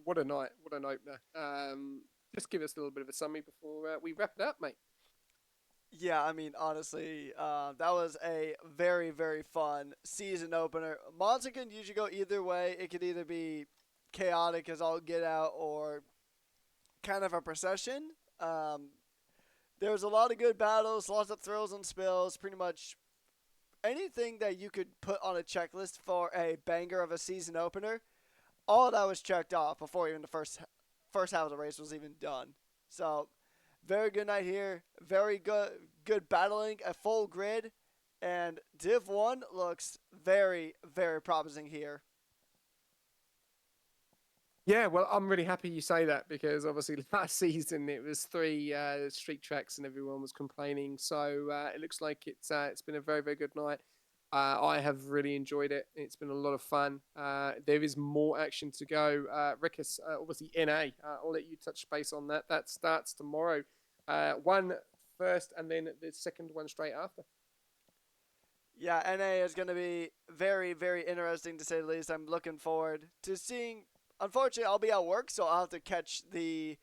what a night, what an opener. Just give us a little bit of a summary before we wrap it up, mate. Yeah, I mean, honestly, that was a very, very fun season opener. Monza can usually go either way. It could either be chaotic as all get out or kind of a procession. There was a lot of good battles, lots of thrills and spills, pretty much anything that you could put on a checklist for a banger of a season opener. All that was checked off before even the first half of the race was even done. So, very good night here. Very good battling, a full grid, and Div1 looks very, very promising here. Yeah, well, I'm really happy you say that because obviously last season it was 3 street tracks and everyone was complaining. So it looks like it's been a very, very good night. I have really enjoyed it. It's been a lot of fun. There is more action to go. Rickers, obviously NA. I'll let you touch base on that. That starts tomorrow. One first and then the second one straight after. Yeah, NA is going to be very, very interesting to say the least. I'm looking forward to seeing. Unfortunately, I'll be at work, so I'll have to catch the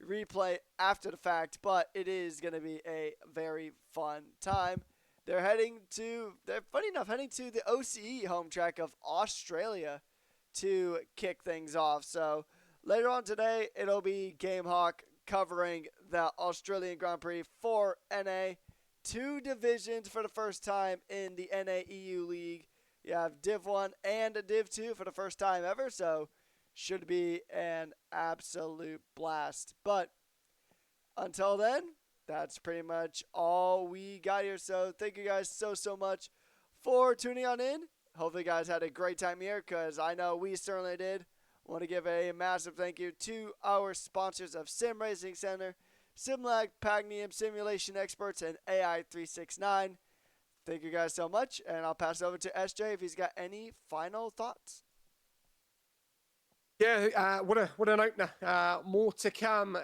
replay after the fact, but it is going to be a very fun time. They're funny enough, heading to the OCE home track of Australia to kick things off. So later on today, it'll be GameHawk covering the Australian Grand Prix for NA. 2 divisions for the first time in the NA EU League. You have Div 1 and Div 2 for the first time ever, so should be an absolute blast. But until then, that's pretty much all we got here. So thank you guys so much for tuning on in. Hopefully you guys had a great time here because I know we certainly did. Want to give a massive thank you to our sponsors of Sim Racing Center, SimLab, Pagnium, Simulation Experts, and AI369. Thank you guys so much, and I'll pass it over to SJ if he's got any final thoughts. Yeah, what an opener. More to come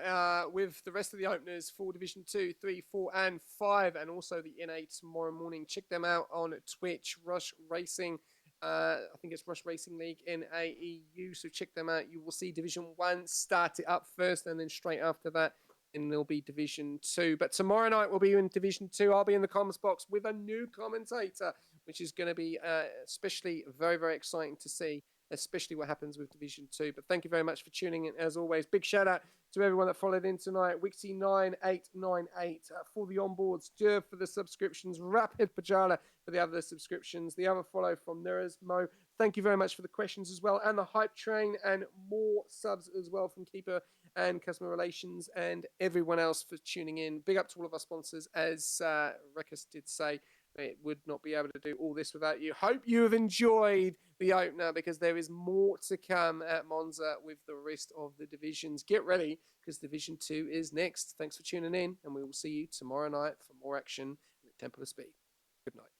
with the rest of the openers for Division 2, 3, 4, and 5, and also the NA tomorrow morning. Check them out on Twitch, Rush Racing. I think it's Rush Racing League NAEU, so check them out. You will see Division 1 start it up first, and then straight after that, and there'll be Division 2. But tomorrow night we'll be in Division 2. I'll be in the comments box with a new commentator, which is going to be especially very, very exciting to see, especially what happens with Division 2. But thank you very much for tuning in. As always, big shout out to everyone that followed in tonight. Wixie9898 for the onboards, Jer for the subscriptions, Rapid Pajala for the other subscriptions, the other follow from Neres Mo. Thank you very much for the questions as well, and the hype train, and more subs as well from Keeper and Customer Relations, and everyone else for tuning in. Big up to all of our sponsors, as Rekus did say. It would not be able to do all this without you. Hope you have enjoyed the opener because there is more to come at Monza with the rest of the divisions. Get ready because Division 2 is next. Thanks for tuning in, and we will see you tomorrow night for more action at Temple of Speed. Good night.